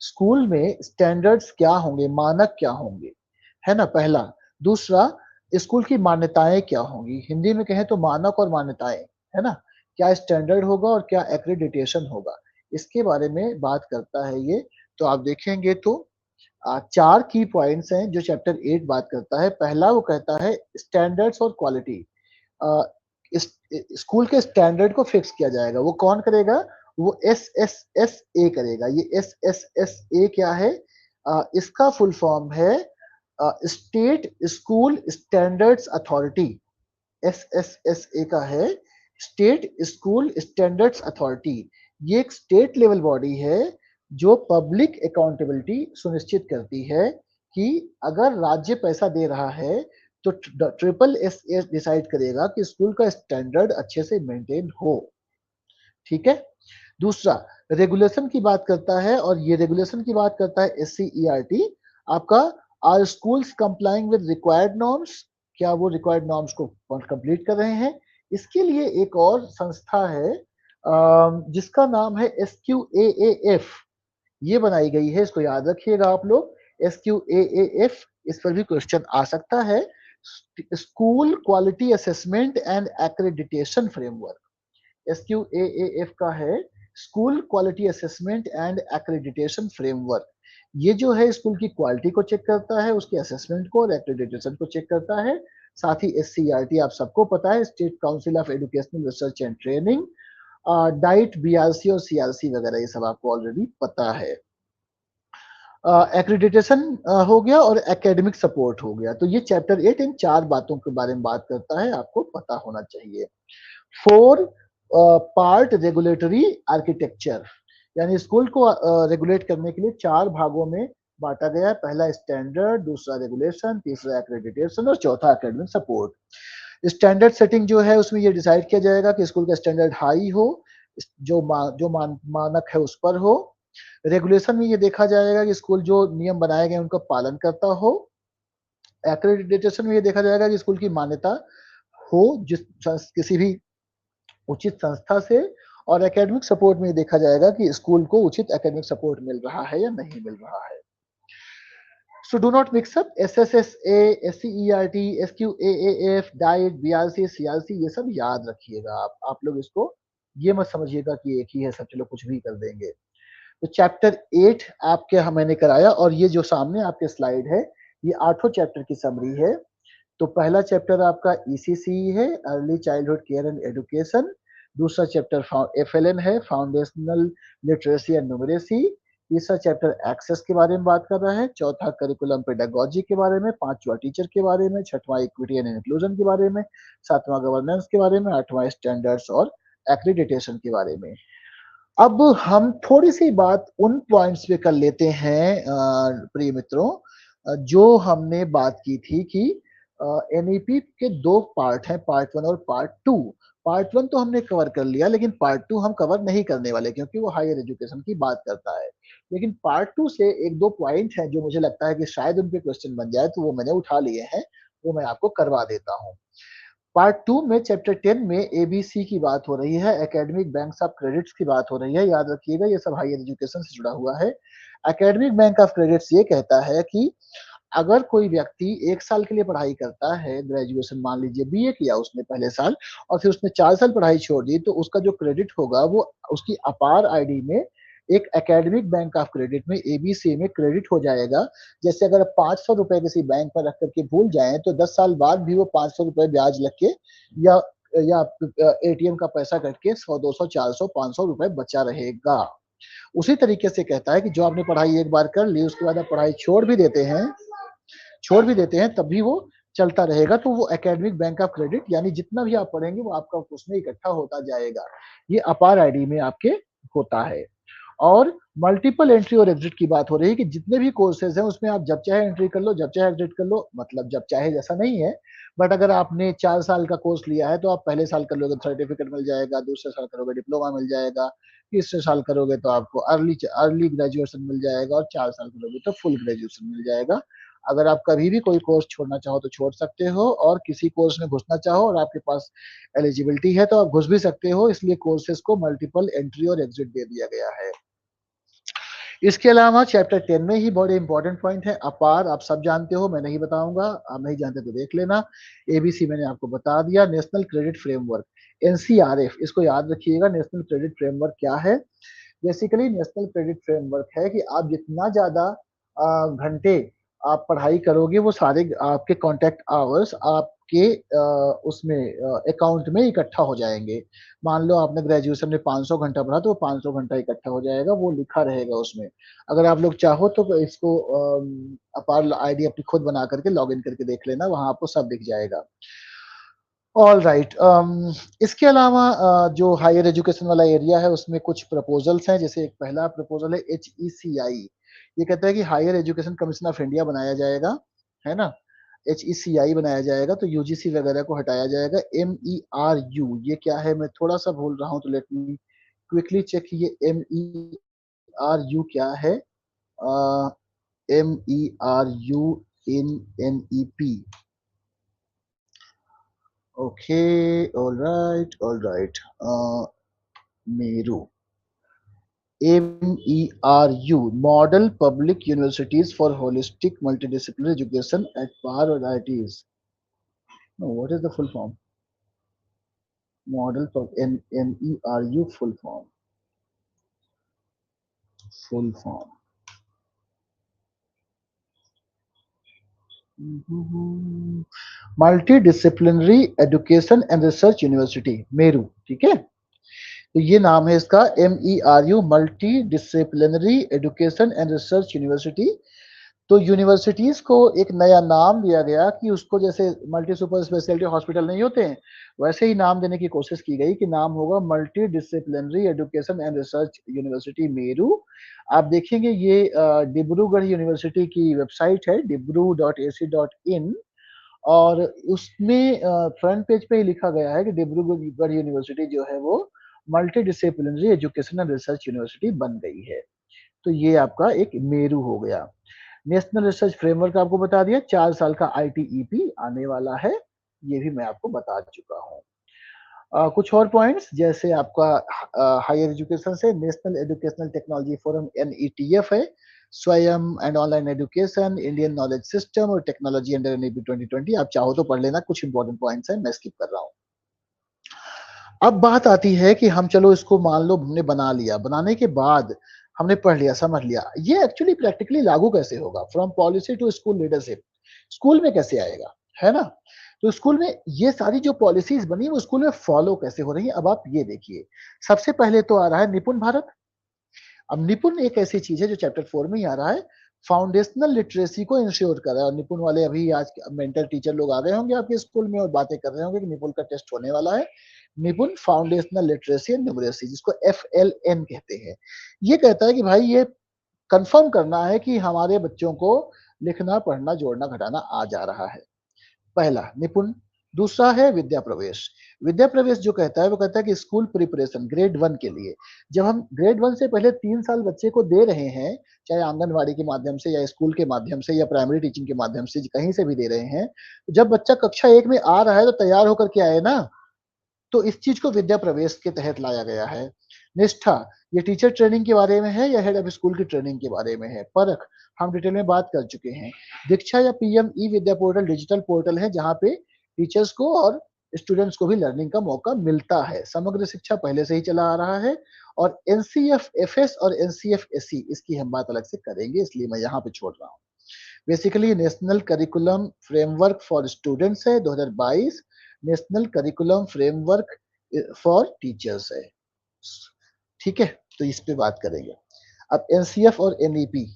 School में स्टैंडर्ड्स क्या होंगे, मानक क्या होंगे, है ना, पहला। दूसरा, स्कूल की मान्यताएं क्या होंगी, हिंदी में कहें तो मानक और मान्यताएं, है ना। क्या स्टैंडर्ड होगा और क्या एक्रेडिटेशन होगा, इसके बारे में बात करता है ये। तो आप देखेंगे तो 4 की पॉइंट्स हैं जो चैप्टर 8 बात करता है। पहला वो कहता है स्टैंडर्ड्स और क्वालिटी। इस स्कूल के स्टैंडर्ड को फिक्स किया जाएगा। वो कौन करेगा, वो SSSA करेगा। ये SSSA क्या है, इसका फुल फॉर्म है state school standards authority. SSSA का है स्टेट स्कूल स्टैंडर्ड्स अथॉरिटी। ये एक स्टेट लेवल बॉडी है जो पब्लिक अकाउंटेबिलिटी सुनिश्चित करती है कि अगर राज्य पैसा दे रहा है तो SSS डिसाइड करेगा कि स्कूल का स्टैंडर्ड अच्छे से मेंटेन हो। ठीक है। दूसरा, रेगुलेशन की बात करता है, और ये रेगुलेशन की बात करता है SCERT आपका। Are schools complying with required norms, क्या वो रिक्वायर्ड नॉर्म्स को कंप्लीट कर रहे हैं। इसके लिए एक और संस्था है जिसका नाम है SQAAF, ये बनाई गई है, इसको याद रखिएगा आप लोग। SQAAF, इस पर भी क्वेश्चन आ सकता है। School quality assessment and accreditation framework, SQAAF का है school quality assessment and accreditation framework. ये जो है स्कूल की क्वालिटी को चेक करता है, उसके असेसमेंट को और एक्रेडिटेशन को चेक करता है। साथ ही SCERT आप सबको पता है, state council of educational research and training. Diet, BRC और CRC वगैरह ये सब आपको ऑलरेडी पता है। एक्रेडिटेशन हो गया और एकेडमिक सपोर्ट हो गया। तो ये चैप्टर 8 इन 4 बातों के बारे में बात करता है, आपको पता होना चाहिए। 4 पार्ट रेगुलेटरी आर्किटेक्चर, यानी स्कूल को रेगुलेट करने के लिए 4 भागों में बांटा गया है। पहला स्टैंडर्ड, दूसरा रेगुलेशन, तीसरा एक्रेडिटेशन और चौथा एकेडमिक सपोर्ट। स्टैंडर्ड सेटिंग जो है उसमें ये डिसाइड किया जाएगा कि स्कूल का स्टैंडर्ड हाई हो, जो मानक है उस पर हो। रेगुलेशन में ये देखा जाएगा कि स्कूल जो नियम बनाए गए उनका पालन करता हो। एक्रेडिटेशन में ये देखा जाएगा कि स्कूल की मान्यता हो किसी भी उचित संस्था से। और एकेडमिक सपोर्ट में ये देखा जाएगा कि स्कूल को उचित एकेडमिक सपोर्ट मिल रहा है या नहीं मिल रहा है। So do not mix up SSSA, SCERT, SQAAF, diet, BRC, CRC, ये सब याद रखिएगा आप लोग इसको ये मत समझिएगा कि एक ही है सब, चलो कुछ भी कर देंगे। तो चैप्टर 8 आपके मैंने कराया, और ये जो सामने आपके स्लाइड है ये 8 चैप्टर की समरी है। तो पहला चैप्टर आपका ECCE है, early childhood care and education. दूसरा चैप्टर FLN है, फाउंडेशनल लिटरेसी एंड न्यूमरेसी। तीसरा चैप्टर एक्सेस के बारे में बात कर रहा है। चौथा करिकुलम पेडागोजी के बारे में। पांचवा टीचर के बारे में। छठवां इक्विटी एंड इंक्लूजन के बारे में। सातवां गवर्नेंस के बारे में। आठवां स्टैंडर्ड्स और एक्रीडिटेशन के बारे में। अब हम थोड़ी सी बात उन पॉइंट्स पे कर लेते हैं प्रिय मित्रों, जो हमने बात की थी कि NEP के 2 पार्ट हैं, पार्ट 1 और पार्ट 2। पार्ट 1 तो हमने कवर कर लिया, लेकिन पार्ट 2 हम कवर नहीं करने वाले क्योंकि वो हायर एजुकेशन की बात करता है। लेकिन पार्ट 2 से 1-2 पॉइंट हैं जो मुझे लगता है कि शायद उन पे क्वेश्चन बन जाए, तो वो मैंने उठा लिए हैं, वो मैं आपको करवा देता हूँ। पार्ट 2 में चैप्टर 10 में ABC की बात हो रही है, एकेडमिक बैंक्स ऑफ क्रेडिट्स की बात हो रही है। याद रखिएगा ये सब हायर एजुकेशन से जुड़ा हुआ है। एकेडमिक बैंक ऑफ क्रेडिट्स ये कहता है कि अगर कोई व्यक्ति 1 साल के लिए पढ़ाई करता है, ग्रेजुएशन मान लीजिए BA किया उसने पहले साल, और फिर उसने 4 साल पढ़ाई छोड़ दी, तो उसका जो क्रेडिट होगा वो उसकी अपार ID में एक एकेडमिक बैंक ऑफ क्रेडिट में एबीसी में क्रेडिट हो जाएगा। जैसे अगर 500 रुपए किसी बैंक पर रख करके भूल जाएं तो 10 साल बाद भी वो 500 रुपए ब्याज लग के या एटीएम का पैसा कट के 100 200 400 500 रुपए बचा रहेगा। उसी तरीके से कहता है कि जो आपने पढ़ाई एक बार कर ली उसके बाद आप पढ़ाई छोड़ भी देते हैं तब भी वो चलता रहेगा। तो वो एकेडमिक बैंक ऑफ क्रेडिट यानी जितना भी आप पढ़ेंगे वो आपका उसमें इकट्ठा होता जाएगा। ये अपार आईडी में आपके होता है। और मल्टीपल एंट्री और एग्जिट की बात हो रही है कि जितने भी कोर्सेज हैं उसमें आप जब चाहे एंट्री कर लो जब चाहे एग्जिट कर लो, मतलब जब चाहे जैसा नहीं है, बट अगर आपने 4 साल का कोर्स लिया है तो आप पहले साल कर लोगे सर्टिफिकेट मिल जाएगा, दूसरे साल करोगे डिप्लोमा मिल जाएगा, तीसरे साल करोगे तो आपको अर्ली ग्रेजुएशन मिल जाएगा और 4 साल करोगे तो फुल ग्रेजुएशन मिल जाएगा। अगर आप कभी भी कोई कोर्स छोड़ना चाहो तो छोड़ सकते हो और किसी कोर्स में घुसना चाहो और आपके पास एलिजिबिलिटी है तो आप घुस भी सकते हो। इसलिए कोर्सेज को मल्टीपल एंट्री और एग्जिट दे दिया गया है। इसके अलावा चैप्टर 10 में ही बड़े इंपॉर्टेंट पॉइंट है अपार, आप सब जानते हो, मैं नहीं बताऊंगा, आप नहीं जानते तो देख लेना। एबीसी मैंने आपको बता दिया। नेशनल क्रेडिट फ्रेमवर्क एनसीआरएफ, इसको याद रखिएगा। नेशनल क्रेडिट फ्रेमवर्क क्या है? बेसिकली नेशनल क्रेडिट फ्रेमवर्क है कि आप जितना ज्यादा घंटे आप पढ़ाई करोगे वो सारे आपके कॉन्टैक्ट आवर्स आपके उसमें अकाउंट में इकट्ठा हो जाएंगे। मान लो आपने ग्रेजुएशन में 500 घंटा पढ़ा तो वो 500 घंटा इकट्ठा हो जाएगा, वो लिखा रहेगा उसमें। अगर आप लोग चाहो तो इसको अपार आईडी अपनी खुद बना करके लॉग इन करके देख लेना, वहां आपको सब दिख जाएगा। ऑल राइट, इसके अलावा जो हायर एजुकेशन वाला एरिया है उसमें कुछ प्रपोजल्स हैं। जैसे एक पहला प्रपोजल है HECI, ये कहता है कि higher education commission of India बनाया जाएगा, है ना। HECI बनाया जाएगा तो यूजीसी वगैरह को हटाया जाएगा। MERU ये क्या है, मैं थोड़ा सा भूल रहा हूँ तो लेट मी क्विकली चेक। ये MERU क्या है? MERU in NEP। Okay, all right, Meru, MERU, model public universities for holistic multidisciplinary education at par और IITs। No, what is the full form? Model for MERU full form. Full form. Multi disciplinary education and research university, Meru, ठीक है। तो ये नाम है इसका, MERU, multi disciplinary education and research university. तो universities को एक नया नाम दिया गया कि उसको जैसे मल्टी सुपर स्पेशलिटी हॉस्पिटल नहीं होते हैं वैसे ही नाम देने की कोशिश की गई कि नाम होगा multi disciplinary education and research university Meru. आप देखेंगे ये डिब्रूगढ़ यूनिवर्सिटी की वेबसाइट है dibru.ac.in, और उसमें फ्रंट पेज पे ही लिखा गया है कि डिब्रूगढ़ यूनिवर्सिटी जो है वो multi disciplinary education and research university बन गई है। तो ये आपका एक मेरू हो गया। नेशनल रिसर्च फ्रेमवर्क आपको बता दिया, 4 साल का ITEP आने वाला है, ये भी मैं आपको बता चुका हूँ। कुछ और पॉइंट्स जैसे आपका हायर एजुकेशन से national educational technology forum NETF है, स्वयं and online education, Indian knowledge system और टेक्नोलॉजी अंडर NEP 2020। आप चाहो तो पढ़ लेना, कुछ इंपॉर्टेंट पॉइंट्स हैं, मैं स्किप कर रहा हूँ। अब बात आती है कि हम चलो इसको मान लो हमने बना लिया, बनाने के बाद हमने पढ़ लिया समझ लिया, ये एक्चुअली प्रैक्टिकली लागू कैसे होगा? From policy to school leadership, school में कैसे आएगा, है ना। तो स्कूल में ये सारी जो पॉलिसीज बनी वो स्कूल में फॉलो कैसे हो रही है, अब आप ये देखिए। सबसे पहले तो आ रहा है निपुण भारत। अब निपुण एक ऐसी चीज है जो चैप्टर 4 में ही आ रहा है, फाउंडेशनल लिटरेसी को इंश्योर कर रहा है। और निपुण वाले अभी आज मेंटर टीचर लोग आ गए होंगे आपके स्कूल में और बातें कर रहे होंगे कि निपुण का टेस्ट होने वाला है। निपुण फाउंडेशनल लिटरेसी एंड न्यूमरेसी, जिसको FLN कहते हैं। ये कहता है कि भाई ये कंफर्म करना है कि हमारे बच्चों को लिखना पढ़ना जोड़ना घटाना आ जा रहा है, पहला निपुण। दूसरा है विद्या प्रवेश। विद्या प्रवेश जो कहता है वो कहता है कि स्कूल प्रिपरेशन ग्रेड 1 के लिए, जब हम ग्रेड 1 से पहले 3 साल बच्चे को दे रहे हैं, चाहे आंगनवाड़ी के माध्यम से या स्कूल के माध्यम से या प्राइमरी टीचिंग के माध्यम से कहीं से भी दे रहे हैं, जब बच्चा कक्षा 1 में आ रहा है तो तैयार होकर के आए ना। तो इस चीज को विद्या प्रवेश के तहत लाया गया है। निष्ठा, ये टीचर ट्रेनिंग के बारे में है या हेड ऑफ स्कूल की ट्रेनिंग के बारे में है। परख, हम डिटेल में बात कर चुके हैं। दीक्षा या PM ई विद्या पोर्टल डिजिटल पोर्टल है जहाँ पे टीचर्स को और स्टूडेंट्स को भी लर्निंग का मौका मिलता है। समग्र शिक्षा पहले से ही चला आ रहा है, और एनसीएफ एफएस और एनसीएफ एससी इसकी हम बात अलग से करेंगे, इसलिए मैं यहाँ पे छोड़ रहा हूँ। Basically national curriculum framework for students है 2022, national curriculum framework for teachers है। ठीक है, तो इस पे बात करेंगे। अब एनसीएफ और एनईपी,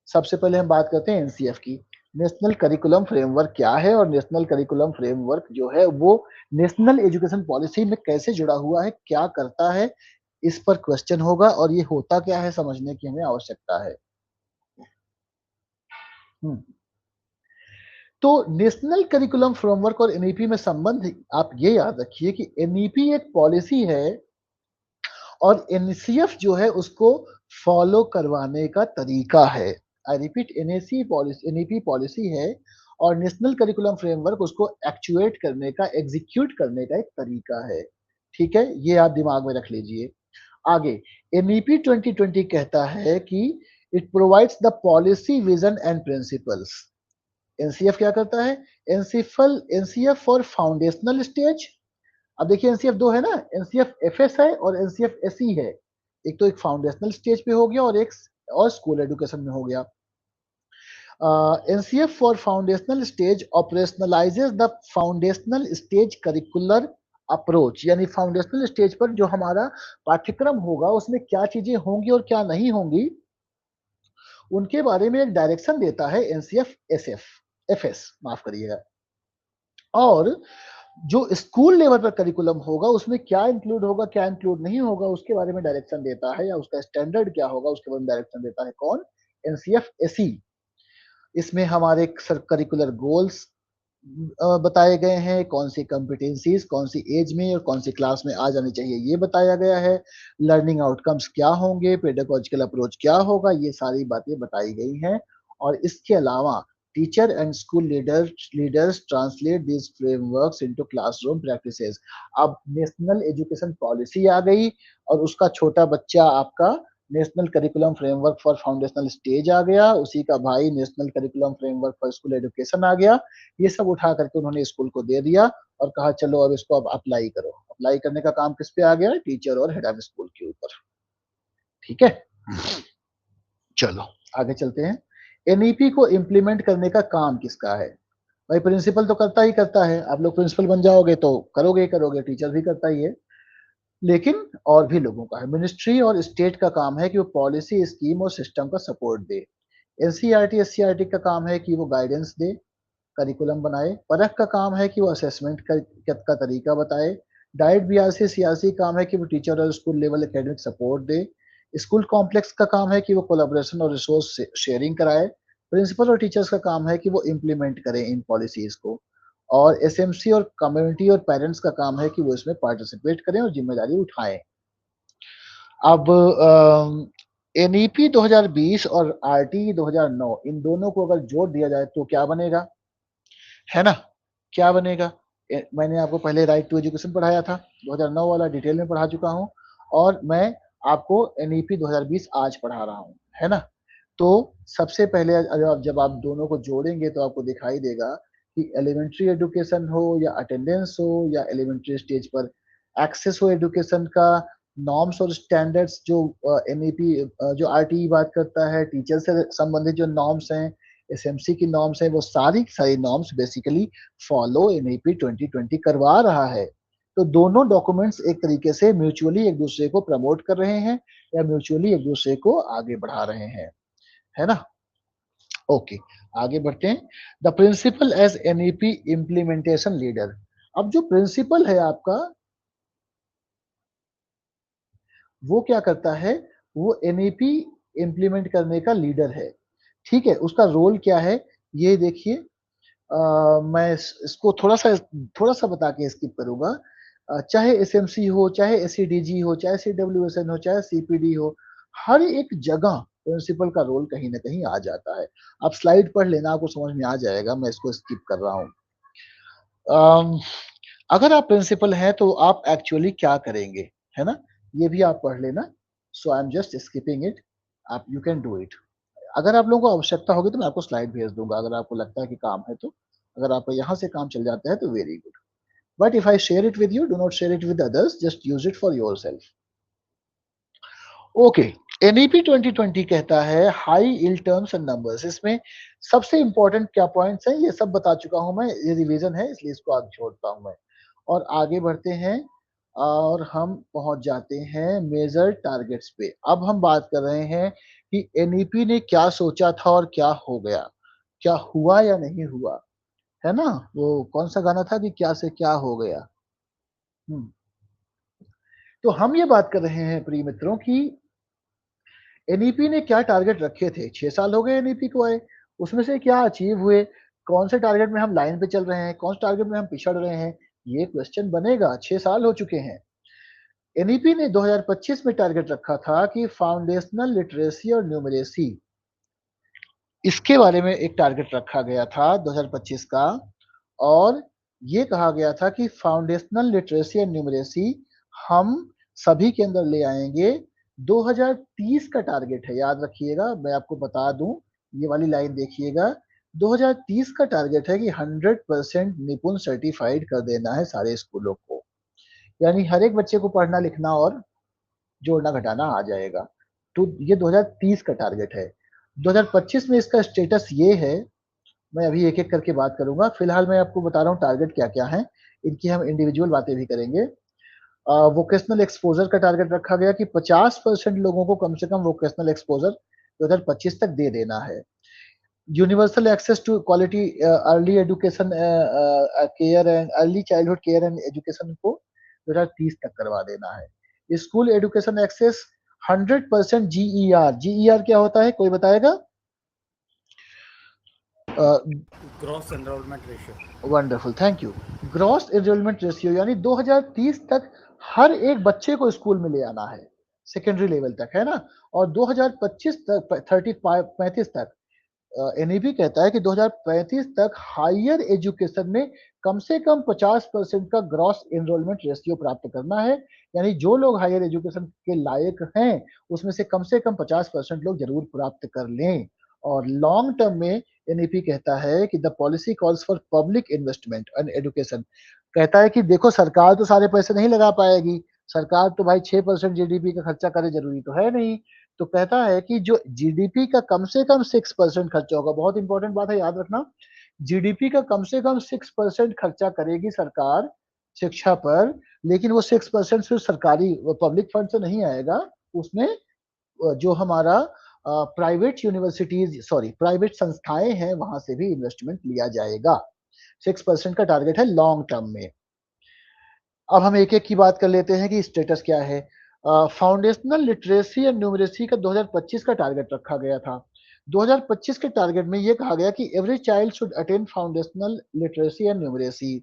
सबसे पहले हम बात करते हैं एनसीएफ की। नेशनल करिकुलम फ्रेमवर्क क्या है, और नेशनल करिकुलम फ्रेमवर्क जो है वो नेशनल एजुकेशन पॉलिसी में कैसे जुड़ा हुआ है, क्या करता है, इस पर क्वेश्चन होगा, और ये होता क्या है समझने की हमें आवश्यकता है। तो नेशनल करिकुलम फ्रेमवर्क और एनईपी में संबंध आप ये याद रखिए कि एनईपी एक पॉलिसी है और एनसीएफ जो है उसको फॉलो करवाने का तरीका है। आई रिपीट, एनईपी पॉलिसी है और नेशनल करिकुलम फ्रेमवर्क उसको एक्चुएट करने का, एग्जीक्यूट करने का एक तरीका है। ठीक है, ये आप दिमाग में रख लीजिए। आगे एनईपी 2020 कहता है कि it provides the policy vision and principles. NCF क्या करता है? NCF for foundational stage. अब देखिए एनसीएफ दो है ना, एनसीएफ एफएस है और एनसीएफ एसई है। एक तो एक फाउंडेशनल स्टेज पे हो गया और एक और स्कूल एजुकेशन में हो गया। NCF for foundational stage operationalises the foundational stage curricular approach, यानी फाउंडेशनल स्टेज पर जो हमारा पाठ्यक्रम होगा उसमें क्या चीजें होंगी और क्या नहीं होंगी, उनके बारे में एक डायरेक्शन देता है एनसीएफ एफएस, माफ करिएगा। और जो स्कूल लेवल पर करिकुलम होगा उसमें क्या इंक्लूड होगा, क्या इंक्लूड नहीं होगा, उसके बारे में डायरेक्शन देता है, या उसका स्टैंडर्ड क्या होगा उसके बारे में डायरेक्शन देता है कौन? NCF AC. इसमें हमारे करिकुलर गोल्स बताए गए हैं, कौन सी कॉम्पिटेंसीज कौन सी एज में और कौन सी क्लास में आ जानी चाहिए ये बताया गया है। लर्निंग आउटकम्स क्या होंगे, पेडागोजिकल अप्रोच क्या होगा, ये सारी बातें बताई गई हैं। और इसके अलावा teacher and school leaders translate this frameworks into classroom practices. अब नेशनल एजुकेशन पॉलिसी आ गई और उसका छोटा बच्चा आपका national curriculum framework for foundational stage आ गया, उसी का भाई national curriculum framework for school education आ गया। ये सब उठा करके उन्होंने स्कूल को दे दिया और कहा चलो अब इसको अब अप्लाई करो। अप्लाई करने का काम किस पे आ गया? टीचर और हेड ऑफ स्कूल के ऊपर। ठीक है, चलो आगे चलते हैं। एनईपी को इम्प्लीमेंट करने का काम किसका है? भाई प्रिंसिपल तो करता ही करता है, आप लोग प्रिंसिपल बन जाओगे तो करोगे ही करोगे, टीचर भी करता ही है, लेकिन और भी लोगों का है। मिनिस्ट्री और स्टेट का काम है कि वो पॉलिसी, स्कीम और सिस्टम का सपोर्ट दे। एनसीईआरटी एससीईआरटी का काम है कि वो गाइडेंस दे, करिकुलम बनाए। परख का काम है कि वो असेसमेंट का तरीका बताए। डाइट बीआरसी सीआरसी काम है कि वो टीचर और स्कूल लेवल एकेडमिक सपोर्ट दे। स्कूल कॉम्प्लेक्स का काम है कि वो कोलाबोरेशन और रिसोर्स शेयरिंग कराए। प्रिंसिपल और टीचर्स का काम है कि वो इम्प्लीमेंट करें इन पॉलिसीज को। और एसएमसी और कम्युनिटी और पेरेंट्स का काम है कि वो इसमें पार्टिसिपेट करें और जिम्मेदारी उठाएं। अब एनईपी 2020 और आरटी 2009 इन दोनों को अगर जोड़ दिया जाए तो क्या बनेगा, है ना? क्या बनेगा? मैंने आपको पहले राइट टू एजुकेशन पढ़ाया था, 2009 वाला डिटेल में पढ़ा चुका हूँ, और मैं आपको एनईपी 2020 आज पढ़ा रहा हूँ, है ना? तो सबसे पहले जब आप दोनों को जोड़ेंगे तो आपको दिखाई देगा कि एलिमेंट्री एजुकेशन हो या अटेंडेंस हो या एलिमेंट्री स्टेज पर एक्सेस हो एजुकेशन का, नॉर्म्स और स्टैंडर्ड्स जो एनईपी जो आरटीई बात करता है, टीचर से संबंधित जो नॉर्म्स हैं, एसएमसी की नॉर्म्स हैं, वो सारी सारी नॉर्म्स बेसिकली फॉलो एनईपी 2020 करवा रहा है। तो दोनों डॉक्यूमेंट्स एक तरीके से म्यूचुअली एक दूसरे को प्रमोट कर रहे हैं या म्यूचुअली एक दूसरे को आगे बढ़ा रहे हैं, है ना? ओके, आगे बढ़ते हैं। The principal as NEP implementation leader. अब जो प्रिंसिपल है आपका, वो क्या करता है? वो एनईपी इम्प्लीमेंट करने का लीडर है। ठीक है, उसका रोल क्या है ये देखिए। मैं इसको थोड़ा सा बता के स्किप करूंगा। चाहे एसएमसी हो, चाहे एसईडीजी हो, चाहे सीडब्ल्यूएसएन हो, चाहे सीपीडी हो, हर एक जगह प्रिंसिपल का रोल कहीं ना कहीं आ जाता है। आप स्लाइड पढ़ लेना, आपको समझ में आ जाएगा, मैं इसको स्किप कर रहा हूँ। अगर आप प्रिंसिपल हैं तो आप एक्चुअली क्या करेंगे, है ना? ये भी आप पढ़ लेना। So I am just skipping it, आप यू कैन डू इट। अगर आप लोगों को आवश्यकता होगी तो मैं आपको स्लाइड भेज दूंगा, अगर आपको लगता है कि काम है तो। अगर आपका यहाँ से काम चल जाता है तो very good. But if I share it with you, do not share it with others, just use it for yourself. Okay, NEP 2020 कहता है high ill terms and numbers. इसमें सबसे इंपॉर्टेंट क्या पॉइंट्स हैं ये सब बता चुका हूं मैं, ये रिवीजन है इसलिए इसको आगे छोड़ता हूं मैं। और आगे बढ़ते हैं और हम पहुंच जाते हैं मेजर टारगेट्स पे। अब हम बात कर रहे हैं कि एनईपी ने क्या सोचा था और क्या हो गया, क्या हुआ या नहीं हुआ, है ना। वो कौन सा गाना था कि क्या से क्या हो गया। तो हम ये बात कर रहे हैं प्रिय मित्रों की एनईपी ने क्या टारगेट रखे थे। 6 साल हो गए एनईपी को आए, उसमें से क्या अचीव हुए, कौन से टारगेट में हम लाइन पे चल रहे हैं, कौन से टारगेट में हम पिछड़ रहे हैं, ये क्वेश्चन बनेगा। 6 साल हो चुके हैं। एनईपी ने 2025 में टारगेट रखा था कि फाउंडेशनल लिटरेसी और न्यूमरेसी, इसके बारे में एक टारगेट रखा गया था 2025 का। और ये कहा गया था कि फाउंडेशनल लिटरेसी एंड न्यूमरेसी हम सभी के अंदर ले आएंगे। 2030 का टारगेट है, याद रखिएगा, मैं आपको बता दूं, ये वाली लाइन देखिएगा। 2030 का टारगेट है कि 100% निपुण सर्टिफाइड कर देना है सारे स्कूलों को, यानी हर एक बच्चे को पढ़ना लिखना और जोड़ना घटाना आ जाएगा। तो ये 2030 का टारगेट है। 2025 में इसका स्टेटस ये है, मैं अभी एक एक करके बात करूंगा, फिलहाल मैं आपको बता रहा हूँ टारगेट क्या क्या है, इनकी हम इंडिविजुअल बातें भी करेंगे। वोकेशनल एक्सपोजर का टारगेट रखा गया कि 50% लोगों को कम से कम वोकेशनल एक्सपोजर 2025 तक दे देना है। Universal access to quality early education care and early childhood care and education को 2030 तक करवा देना है। School education access 100% GER, GER क्या होता है कोई बताएगा? Gross enrolment ratio. Wonderful, thank you. Gross enrolment ratio यानी 2030 तक हर एक बच्चे को स्कूल में ले आना है, सेकेंडरी लेवल तक, है ना। और 2025 तक 35 तक एनईपी कहता है कि 2035 तक हायर एजुकेशन में कम से कम 50% का ग्रॉस एनरोलमेंट रेशियो प्राप्त करना है। यानी जो लोग हायर एजुकेशन के लायक हैं उसमें से कम 50% लोग जरूर प्राप्त कर लें। और लॉन्ग टर्म में एनईपी कहता है कि the policy calls for public investment in education. कहता है कि देखो सरकार तो सारे पैसे नहीं लगा पाएगी, सरकार तो भाई 6% जीडीपी का खर्चा करे जरूरी तो है नहीं। तो कहता है कि जो जीडीपी का कम से कम 6% खर्चा होगा, बहुत इंपॉर्टेंट बात है याद रखना, जीडीपी का कम से कम 6% खर्चा करेगी सरकार शिक्षा पर। लेकिन वो 6% सिर्फ सरकारी पब्लिक फंड से नहीं आएगा, उसमें जो हमारा प्राइवेट यूनिवर्सिटीज सॉरी प्राइवेट संस्थाएं हैं वहां से भी इन्वेस्टमेंट लिया जाएगा। 6% का टारगेट है लॉन्ग टर्म में। अब हम एक एक की बात कर लेते हैं कि स्टेटस क्या है। फाउंडेशनल लिटरेसी एंड न्यूमरेसी का 2025 का टारगेट रखा गया था। 2025 के टारगेट में यह कहा गया कि every child should attain foundational literacy and numeracy.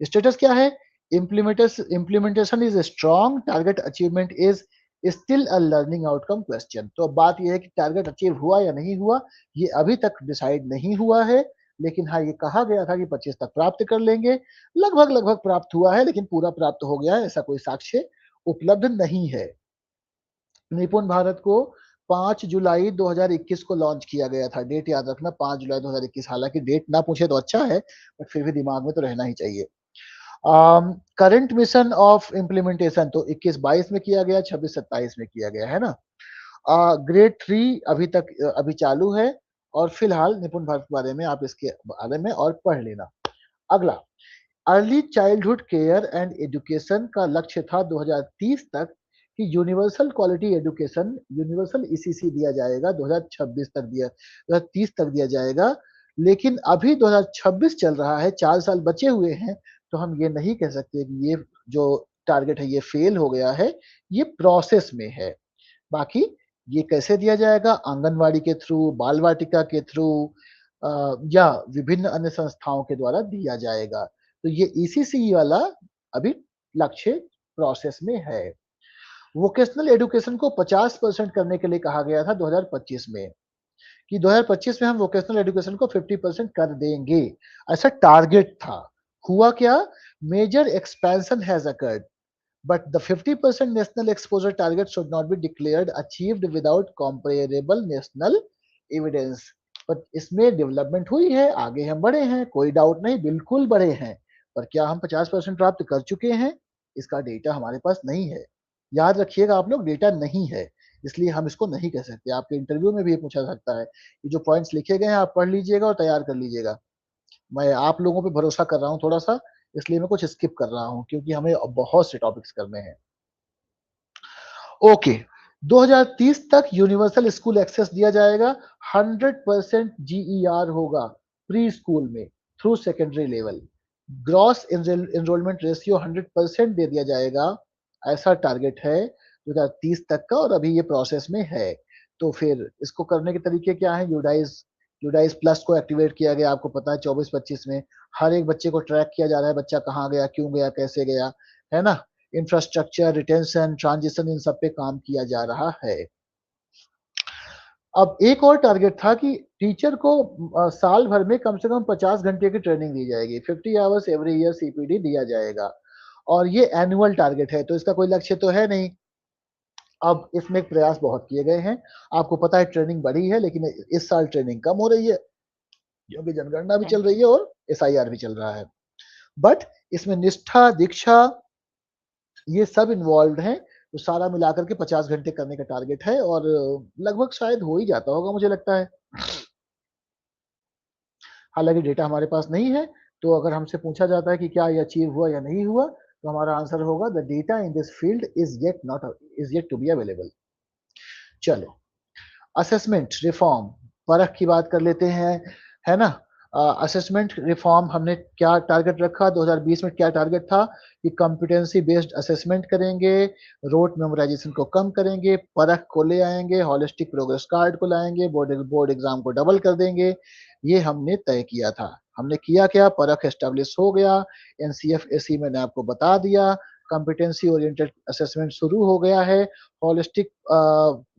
Status क्या है? Implementation is strong, target achievement is still a learning outcome question. तो अब बात यह है कि टारगेट अचीव हुआ या नहीं हुआ, ये अभी तक डिसाइड नहीं हुआ है। लेकिन हाँ, ये कहा गया था कि 25 तक प्राप्त कर लेंगे। लगभग लगभग प्राप्त हुआ है, लेकिन पूरा प्राप्त हो गया है ऐसा कोई साक्ष्य उपलब्ध नहीं है। निपुण भारत को 5 जुलाई 2021 को लॉन्च किया गया था। डेट याद रखना 5 जुलाई 2021, हालांकि डेट ना पूछे तो अच्छा है, बट फिर भी दिमाग में तो रहना ही चाहिए। करंट मिशन ऑफ इम्प्लीमेंटेशन तो 21-22 में किया गया, 26-27 में किया गया, है ना। ग्रेड 3 अभी चालू है। और फिलहाल निपुण भारत के बारे में आप इसके बारे में और पढ़ लेना। अगला, early childhood care and education का लक्ष्य था 2030 तक कि universal quality education, universal ECC दिया जाएगा 2026 तक, दिया 2030 तक दिया जाएगा। लेकिन अभी 2026 चल रहा है, 4 साल बचे हुए हैं, तो हम ये नहीं कह सकते कि ये जो टारगेट है ये फेल हो गया है, ये प्रोसेस में है। बाकी ये कैसे दिया जाएगा? आंगनवाड़ी के थ्रू, बाल वाटिका के थ्रू, या विभिन्न अन्य संस्थाओं के द्वारा दिया जाएगा। तो ये ईसीसी वाला अभी लक्ष्य प्रोसेस में है। वोकेशनल एजुकेशन को 50% करने के लिए कहा गया था 2025 में, कि 2025 में हम वोकेशनल एजुकेशन को 50% कर देंगे, ऐसा टारगेट था। हुआ क्या? Major expansion has occurred, but the 50% national exposure target should not be declared achieved without comparable national evidence। पर इसमें डेवलपमेंट हुई है, आगे हम बढ़े हैं, कोई डाउट नहीं, बिल्कुल बढ़े हैं। पर क्या हम 50% प्राप्त कर चुके हैं, इसका डेटा हमारे पास नहीं है। याद रखिएगा आप लोग, डेटा नहीं है, इसलिए हम इसको नहीं कह सकते। आपके इंटरव्यू में भी ये पूछा सकता है कि जो पॉइंट्स लिखे गए हैं आप पढ़ लीजिएगा और तैयार कर लीजिएगा। मैं आप लोगों पे भरोसा कर रहा हूँ थोड़ा सा, इसलिए मैं कुछ स्किप कर रहा हूँ क्योंकि हमें बहुत से टॉपिक्स करने हैं। ओके, 2030 तक यूनिवर्सल स्कूल एक्सेस दिया जाएगा, 100% जीईआर होगा प्री स्कूल में through secondary level. Gross enrolment ratio 100% दे दिया जाएगा, ऐसा टारगेट है 2030 तक का, और अभी ये प्रोसेस में है। तो फिर इसको करने के तरीके क्या है? यूडाइस प्लस को एक्टिवेट किया गया, आपको पता है 24-25 में हर एक बच्चे को ट्रैक किया जा रहा है, बच्चा कहाँ गया, क्यों गया, कैसे गया, है ना। इंफ्रास्ट्रक्चर, रिटेंशन, ट्रांजिशन, इन सब पे काम किया जा रहा है। अब एक और टारगेट था कि टीचर को साल भर में कम से कम 50 घंटे की ट्रेनिंग दी जाएगी, 50 आवर्स एवरी ईयर सीपीडी दिया जाएगा, और ये एनुअल टारगेट है, तो इसका कोई लक्ष्य तो है नहीं। अब इसमें प्रयास बहुत किए गए हैं, आपको पता है ट्रेनिंग बढ़ी है, लेकिन इस साल ट्रेनिंग कम हो रही है क्योंकि जनगणना भी चल रही है और एसआईआर भी चल रहा है। बट इसमें निष्ठा, दीक्षा, ये सब इन्वॉल्व हैं, तो सारा मिलाकर के 50 घंटे करने का टारगेट है, और लगभग शायद हो ही जाता होगा मुझे लगता है। हालांकि डेटा हमारे पास नहीं है, तो अगर हमसे पूछा जाता है कि क्या ये अचीव हुआ या नहीं हुआ, तो हमारा आंसर होगा the data in this field is yet to be available. चलो, असेसमेंट रिफॉर्म, परख की बात कर लेते हैं, है ना। असेसमेंट रिफॉर्म हमने क्या टारगेट रखा 2020 में? क्या टारगेट था कि कॉम्पिटेंसी बेस्ड असेसमेंट करेंगे, रोट मेमोराइजेशन को कम करेंगे, परख को ले आएंगे, हॉलिस्टिक प्रोग्रेस कार्ड को लाएंगे, बोर्ड एग्जाम को डबल कर देंगे। ये हमने तय किया था। हमने किया क्या? परख एस्टेब्लिश हो गया, एनसीएफएसी मैंने आपको बता दिया, कॉम्पिटेंसी ओरिएंटेड असेसमेंट शुरू हो गया है, हॉलिस्टिक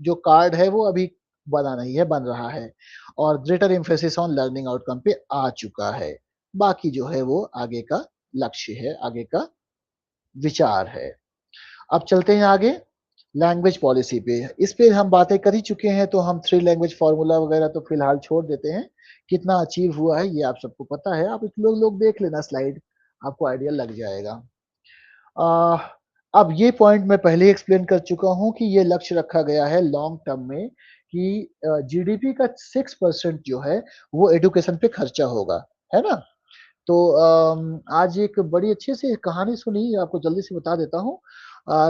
जो कार्ड है वो अभी बना नहीं है, बन रहा है, और greater emphasis on learning outcome पे आ चुका है। बाकी जो है वो आगे का लक्ष्य है, आगे का विचार है। अब चलते हैं आगे लैंग्वेज पॉलिसी पे। इस पे हम बातें कर ही चुके हैं, तो हम 3 लैंग्वेज फार्मूला वगैरह तो फिलहाल छोड़ देते हैं। कितना अचीव हुआ है ये आप सबको पता है, आप लोग देख लेना स्लाइड, आपको आइडिया लग जाएगा। अब ये पॉइंट मैं पहले एक्सप्लेन कर चुका हूं कि ये लक्ष्य रखा गया है लॉन्ग टर्म में कि जीडीपी का 6% जो है वो एडुकेशन पे खर्चा होगा, है ना। तो आज एक बड़ी अच्छी सी कहानी सुनी, आपको जल्दी से बता देता हूँ।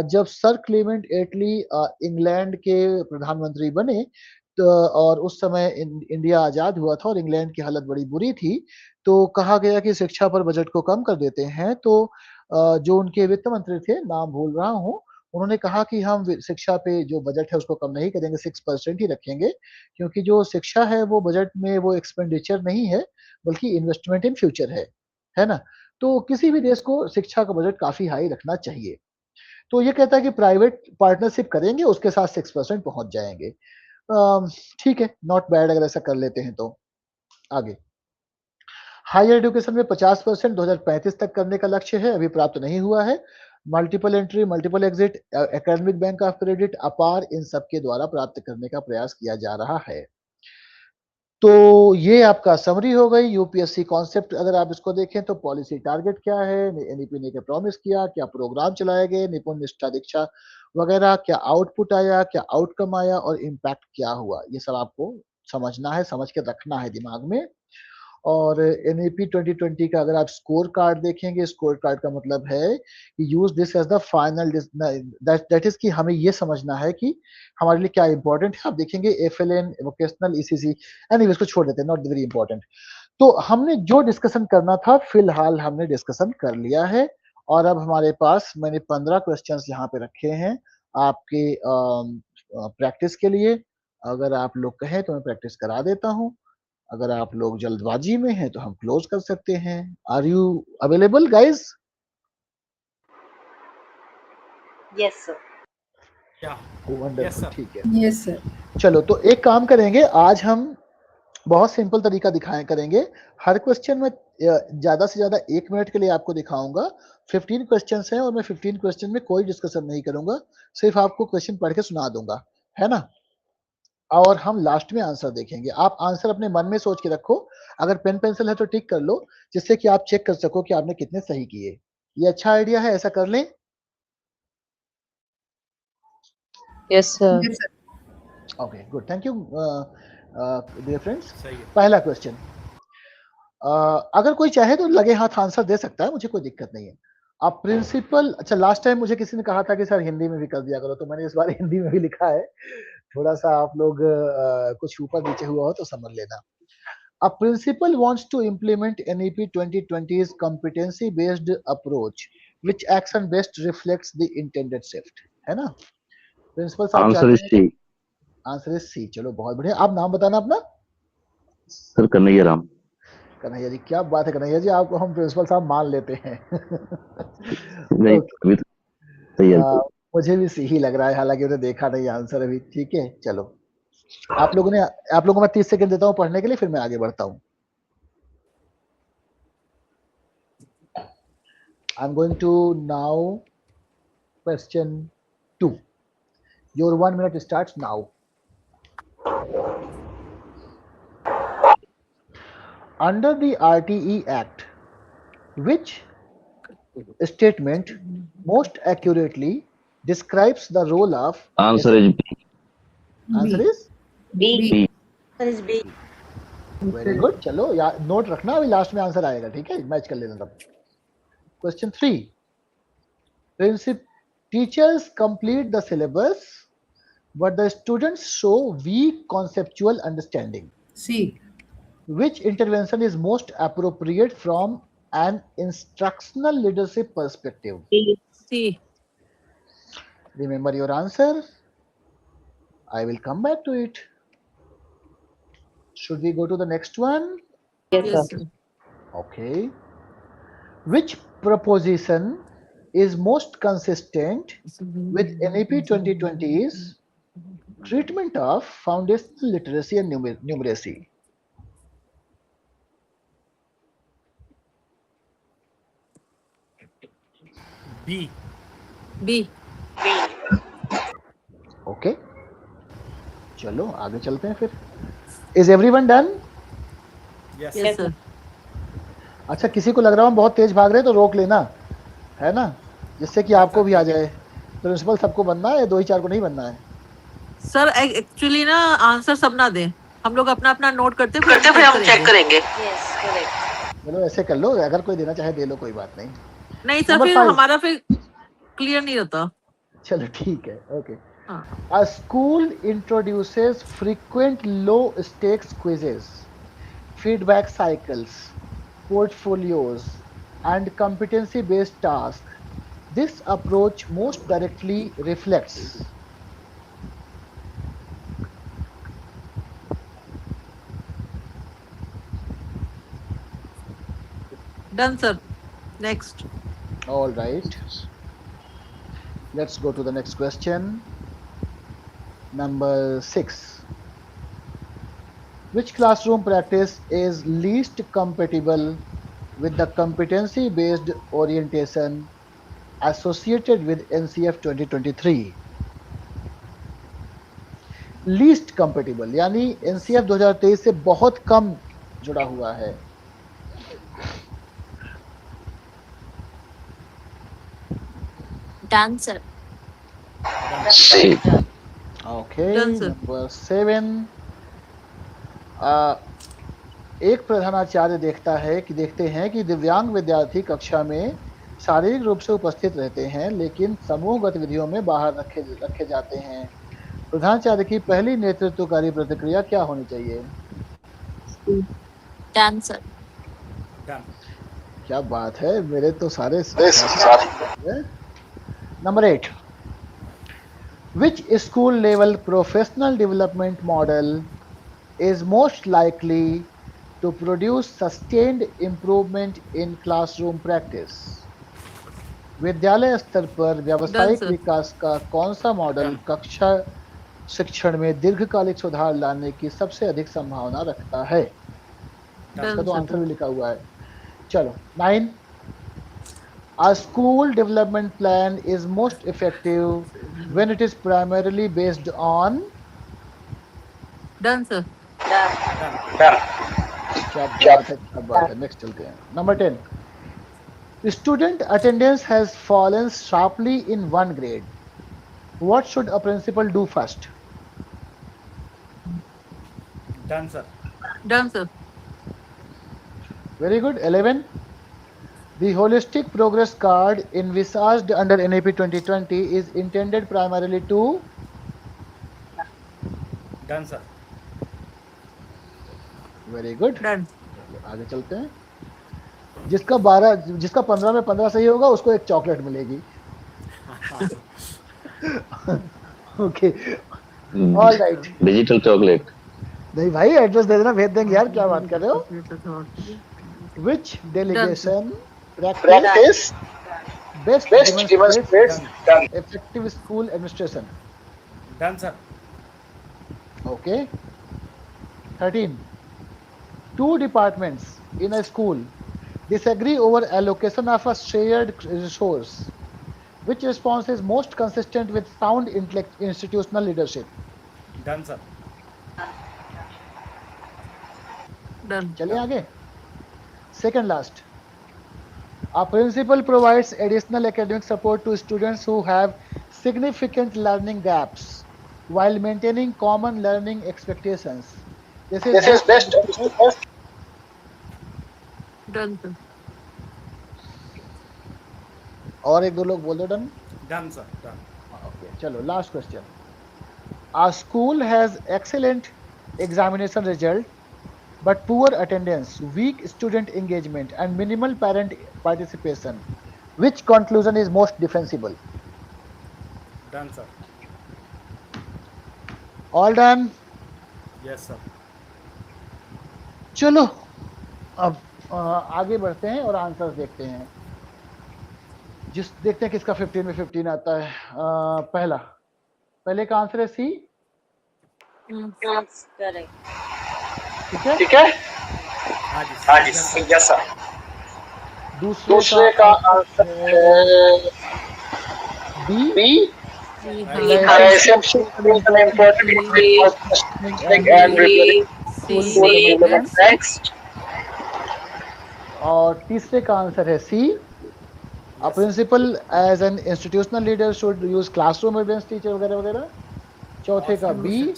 जब सर क्लेमेंट एटली इंग्लैंड के प्रधानमंत्री बने, तो और उस समय इंडिया आजाद हुआ था और इंग्लैंड की हालत बड़ी बुरी थी, तो कहा गया कि शिक्षा पर बजट को कम कर देते हैं। तो जो उनके वित्त मंत्री थे, नाम भूल रहा हूँ, उन्होंने कहा कि हम शिक्षा पे जो बजट है उसको कम नहीं करेंगे, 6% ही रखेंगे, क्योंकि जो शिक्षा है वो बजट में वो एक्सपेंडिचर नहीं है, बल्कि इन्वेस्टमेंट इन फ्यूचर है ना। तो किसी भी देश को शिक्षा का बजट काफी हाई रखना चाहिए। तो ये कहता है कि प्राइवेट पार्टनरशिप करेंगे, उसके साथ 6% पहुंच जाएंगे। ठीक है, नॉट बैड अगर ऐसा कर लेते हैं तो। आगे, हायर एजुकेशन में 50% 2035 तक करने का लक्ष्य है, अभी प्राप्त नहीं हुआ है। Multiple entry, multiple exit, academic bank of credit, अपार, इन सब के द्वारा प्राप्त करने का प्रयास किया जा रहा है। तो ये आपका समरी हो गई यूपीएससी कॉन्सेप्ट। अगर आप इसको देखें तो पॉलिसी टारगेट क्या है, एनईपी ने क्या प्रॉमिस किया, क्या प्रोग्राम चलाए गए, निपुण निष्ठा दीक्षा वगैरह, क्या आउटपुट आया, क्या आउटकम आया, और इम्पैक्ट क्या हुआ, ये सब आपको समझना है, समझ के रखना है दिमाग में। और एनईपी 2020 का अगर आप स्कोर कार्ड देखेंगे, स्कोर कार्ड का मतलब है कि use this as the final, that is कि हमें ये समझना है कि हमारे लिए क्या इंपॉर्टेंट है। आप देखेंगे एफएलएन, वोकेशनल, ईसीसी, एनीवे इसको छोड़ देते हैं, नॉट वेरी इंपॉर्टेंट। तो हमने जो डिस्कशन करना था फिलहाल हमने डिस्कशन कर लिया है, और अब हमारे पास मैंने 15 क्वेश्चंस यहाँ पे रखे हैं आपके प्रैक्टिस के लिए। अगर आप लोग कहें तो मैं प्रैक्टिस करा देता हूँ, अगर आप लोग जल्दबाजी में हैं तो हम क्लोज कर सकते हैं। Are you available guys? Yes, sir. Yeah. Yes, wonderful, sir. ठीक है। Yes sir. चलो, तो एक काम करेंगे, आज हम बहुत सिंपल तरीका दिखाएं करेंगे। हर क्वेश्चन में ज्यादा से ज्यादा 1 मिनट के लिए आपको दिखाऊंगा। 15 क्वेश्चंस हैं और मैं 15 क्वेश्चन में कोई डिस्कशन नहीं करूंगा, सिर्फ आपको क्वेश्चन पढ़ के सुना दूंगा, है ना। और हम लास्ट में आंसर देखेंगे। आप आंसर अपने मन में सोच के रखो, अगर पेन पेंसिल है तो टिक कर लो, जिससे कि आप चेक कर सको कि आपने कितने सही किए। ये अच्छा आइडिया है, ऐसा कर लें? Yes, sir. Yes, sir. Okay good, thank you dear friends. सही है। पहला क्वेश्चन, अगर कोई चाहे तो लगे हाथ आंसर दे सकता है, मुझे कोई दिक्कत नहीं है। आप प्रिंसिपल, अच्छा लास्ट टाइम मुझे किसी ने कहा था कि सर हिंदी में भी कर दिया करो, तो मैंने इस बार हिंदी में भी लिखा है। थोड़ा सा आप लोग कुछ ऊपर नीचे हुआ हो तो समझ लेना। A principal wants to implement NEP 2020's competency-based approach, which action best reflects the intended shift, है ना? प्रिंसिपल साहब आंसर चाहते इज हैं सी। कि आंसर इज सी। चलो बहुत बढ़िया, आप नाम बताना अपना। सर कन्हैया राम। कन्हैया जी, क्या बात है कन्हैया जी, आपको हम प्रिंसिपल साहब मान लेते हैं। नहीं ओके, अभी तो सही है। मुझे भी सी ही लग रहा है, हालांकि उन्हें देखा नहीं आंसर अभी। ठीक है चलो, आप लोगों को मैं 30 सेकंड देता हूँ पढ़ने के लिए, फिर मैं आगे बढ़ता हूँ। I'm going to now question 2. Your 1 minute starts now. Under the RTE Act, which statement most accurately describes the role of answer is B. Answer B. is B. B. Answer is B. very good. चलो यार note रखना, अभी last में answer आएगा, ठीक है? Match कर लेना तब। Question 3. Teachers complete the syllabus, but the students show weak conceptual understanding. C. Which intervention is most appropriate from an instructional leadership perspective? C. Remember your answer. I will come back to it. Should we go to the next one? Yes, Yes, sir. Okay. Which proposition is most consistent with NEP 2020's treatment of foundational literacy and numeracy? B. B. Okay. चलो आगे चलते हैं फिर। Is everyone done? Yes Yes, sir. अच्छा, किसी को लग रहा है हम बहुत तेज भाग रहे हैं तो रोक लेना, है ना, जिससे कि आपको भी आ जाए। प्रिंसिपल सबको बनना है, 2 ही 4 को नहीं बनना है। सर एक्चुअली ना आंसर सब ना दें, हम लोग अपना अपना नोट करते फिर हम चेक करेंगे। Yes, correct. चलो ऐसे कर लो, अगर कोई देना चाहे दे लो, कोई बात नहीं। नहीं सर, Number फिर 5. हमारा फिर क्लियर नहीं होता। चलो ठीक है, ओके। हाँ। A school introduces frequent low stakes quizzes, feedback cycles, portfolios, and competency based tasks. This approach most directly reflects done sir, next. all right. Let's go to the next question. Number 6. Which classroom practice is least compatible with the competency based orientation associated with NCF 2023? Least compatible यानी NCF 2023 से बहुत कम जुड़ा हुआ है। Done, sir. C. Okay, Done, sir. Number 7। एक प्रधानाचार्य देखते हैं कि दिव्यांग विद्यार्थी कक्षा में शारीरिक रूप से उपस्थित रहते हैं, लेकिन समूह गतिविधियों में बाहर रखे जाते हैं। प्रधानाचार्य की पहली नेतृत्वकारी प्रतिक्रिया क्या होनी चाहिए? Done, sir. डन। क्या बात है, मेरे तो सारे number 8। Which school level professional development model is most likely to produce sustained improvement in classroom practice? विद्यालय स्तर पर व्यावसायिक sir. विकास का कौन सा मॉडल Done. कक्षा शिक्षण में दीर्घकालिक सुधार लाने की सबसे अधिक संभावना रखता है? इसका तो आंसर भी लिखा हुआ है। चलो 9। A school development plan is most effective when it is primarily based on done sir. Done. क्या बात है। नेक्स्ट चलते हैं। Number 10, student attendance has fallen sharply in one grade. What should a principal do first? Done, sir. Done sir. Very good. 11, the holistic progress card envisaged under NAP 2020 is intended primarily to. Done, sir. Very good. Done. आगे चलते हैं। जिसका 15 में 15 सही होगा उसको एक chocolate मिलेगी। Okay, all right. Digital chocolate. नहीं भाई, एड्रेस दे देना, भेज देंगे यार, क्या बात कर रहे हो। Which delegation practice best demonstrates effective school administration? Done, sir. Okay. 13, two departments in a school disagree over allocation of a shared resource. Which response is most consistent with sound institutional leadership? Done, sir. Done. चलिए आगे। Second last, a principal provides additional academic support to students who have significant learning gaps while maintaining common learning expectations. This is best. Done sir. और एक दो लोग बोल दो done. Done, sir. Done. Okay, चलो last question. A school has excellent examination result but poor attendance, weak student engagement and minimal parent participation. Which conclusion is most defensible? Done, sir. All done? Yes, sir. चलो अब आगे बढ़ते हैं और answers देखते हैं। देखते हैं किसका 15 में 15 आता है। पहले का आंसर है सी। That's correct. ठीक है। हाँ जी। Yes, sir. दूसरे का आंसर है बी। और तीसरे का आंसर है सी। A principal as an institutional leader should use classroom evidence teacher वगैरह वगैरह। चौथे का बी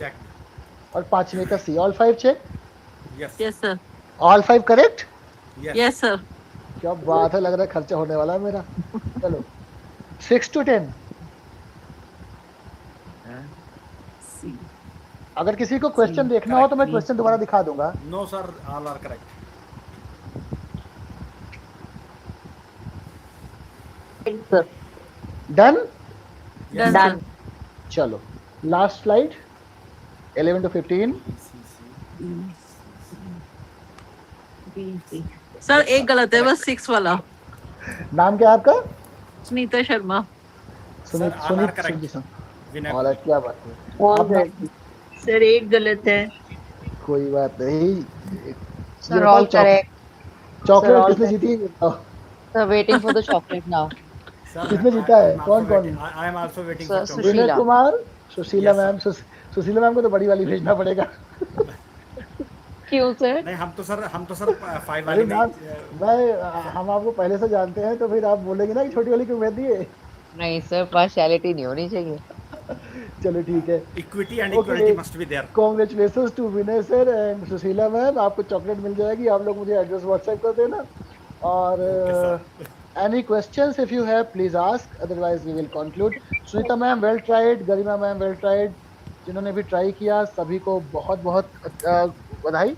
और पांचवे का C. All 5 check. Yes. Yes sir. All 5 correct. Yes. Yes sir. क्या बात है, लग रहा है खर्चा होने वाला है मेरा। चलो 6 to 10। अगर किसी को क्वेश्चन देखना हो तो मैं क्वेश्चन दोबारा दिखा दूंगा। No, sir. All are correct. Sir. Done. Yes, done. चलो लास्ट स्लाइड 11 to 15। सर एक गलत है बस 6 वाला। नाम क्या है आपका? Sunita Sharma. Sunit Sir, all are Sunit correct. Ji. Winner. और क्या बात है, सर एक गलत है। कोई बात नहीं। Sir, all correct. Chocolate all किसने जीती है? बताओ। Sir, waiting for the chocolate now. Sir, किसने जीता है? I am also कौन-कौन? waiting. I am also waiting Sir, for chocolate. Sushila. Vinay Kumar, Sushila Yes, ma'am. Sushila ma'am को तो बड़ी वाली भेजना पड़ेगा। क्यों सर? नहीं, हम तो सर 5 अरे वाली मैम, नहीं। हम आपको पहले से जानते हैं तो फिर आप बोलेंगे ना कि छोटी वाली क्यों भेज दिए। नहीं सर, पार्शियलिटी नहीं होनी चाहिए। चलो ठीक है। Equity and Okay. equality must be there. Congratulations to Vinay sir and Sushila ma'am, आपको चॉकलेट मिल जाएगी। आप लोग मुझे एड्रेस व्हाट्सएप कर देना। और any questions if you have please ask, otherwise we will conclude. Sunita ma'am well tried, Garima ma'am well tried. जिन्होंने भी ट्राई किया सभी को बहुत बहुत बधाई।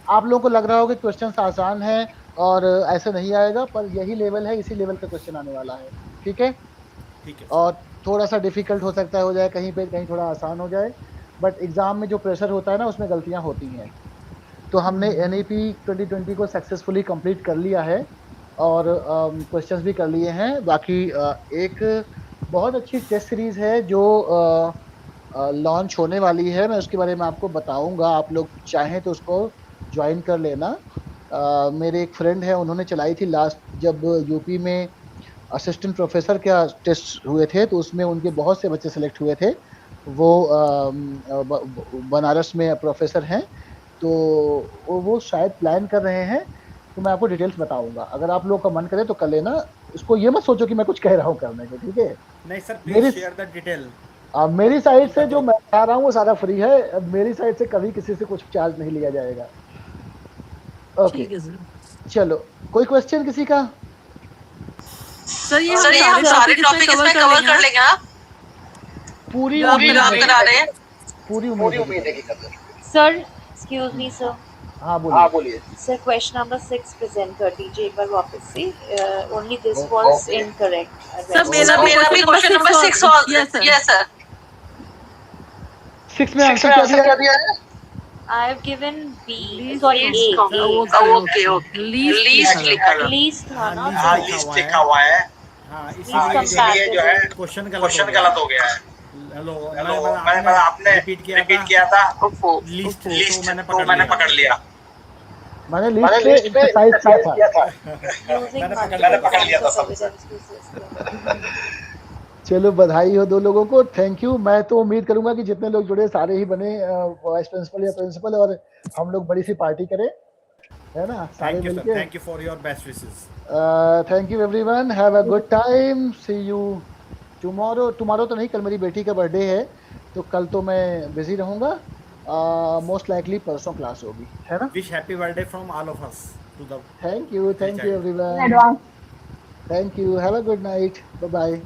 आप लोगों को लग रहा होगा कि क्वेश्चंस आसान हैं और ऐसे नहीं आएगा, पर यही लेवल है, इसी लेवल का क्वेश्चन आने वाला है। ठीक है। ठीक है। और थोड़ा सा डिफिकल्ट हो सकता है, हो जाए कहीं पे, कहीं थोड़ा आसान हो जाए, बट एग्ज़ाम में जो प्रेशर होता है ना उसमें गलतियां होती हैं। तो हमने NAP 2020 को सक्सेसफुली कंप्लीट कर लिया है और क्वेश्चंस भी कर लिए हैं। बाकी एक बहुत अच्छी टेस्ट सीरीज़ है जो लॉन्च होने वाली है, मैं उसके बारे में आपको बताऊंगा। आप लोग चाहें तो उसको ज्वाइन कर लेना। मेरे एक फ्रेंड है, उन्होंने चलाई थी लास्ट, जब यूपी में असिस्टेंट प्रोफेसर क्या टेस्ट हुए थे तो उसमें उनके बहुत से बच्चे सेलेक्ट हुए थे। वो बनारस में प्रोफेसर हैं, तो वो शायद प्लान कर रहे हैं, तो मैं आपको डिटेल्स बताऊंगा। अगर आप लोग का मन करे तो कर लेना, इसको ये मत सोचो कि मैं कुछ कह रहा हूँ करने को, ठीक है? नहीं सर, मेरी प्लीज शेयर द डिटेल। मेरी साइड से जो मैं बता रहा हूँ वो सारा फ्री है। अब मेरी साइड से कभी किसी से कुछ चार्ज नहीं लिया जाएगा। ओके, ठीक है सर। चलो, कोई क्वेश्चन किसी का? सर ये हम सारे टॉपिक इसमें कवर कर लेंगे ना? पूरी जो आप उम्मीद करा रहे हैं। पूरी उम्मीद है कि कर लेंगे। Sir, excuse me, sir. हाँ बोलिए। Sir, question number 6 present कर दीजिए एक बार वापस से. Only this was incorrect. Sir मेरा भी क्वेश्चन नंबर 6 यस सर। 6 में आंसर क्या दिया है? I have given B. Sorry, A. Okay least Least था ना? हाँ, लीस्ट लिखा हुआ है। हाँ, इसीलिए जो है क्वेश्चन गलत हो गया है। हेलो, मैंने आपने रिपीट किया था लिस्ट, तो मैंने पकड़ लिया। मैंने लिस्ट पे साइज किया था। Using मैंने पकड़ लिया था सब। चलो, बधाई हो दो लोगों को, थैंक यू। मैं तो उम्मीद करूंगा कि जितने लोग जुड़े सारे ही बने वाइस प्रिंसिपल या प्रिंसिपल, और हम लोग बड़ी सी पार्टी करें, है ना? सारे थैंक यू सर, मिलके। Thank you for your best wishes. Thank you everyone, have a good time, see you tomorrow. Tomorrow तो नहीं, कल मेरी बेटी का बर्थडे है, तो कल तो मैं बिजी रहूंगा। मोस्ट लाइकली परसों क्लास होगी, है ना? Wish happy birthday from all of us to the thank you everyone, thank you, have a good night, bye bye.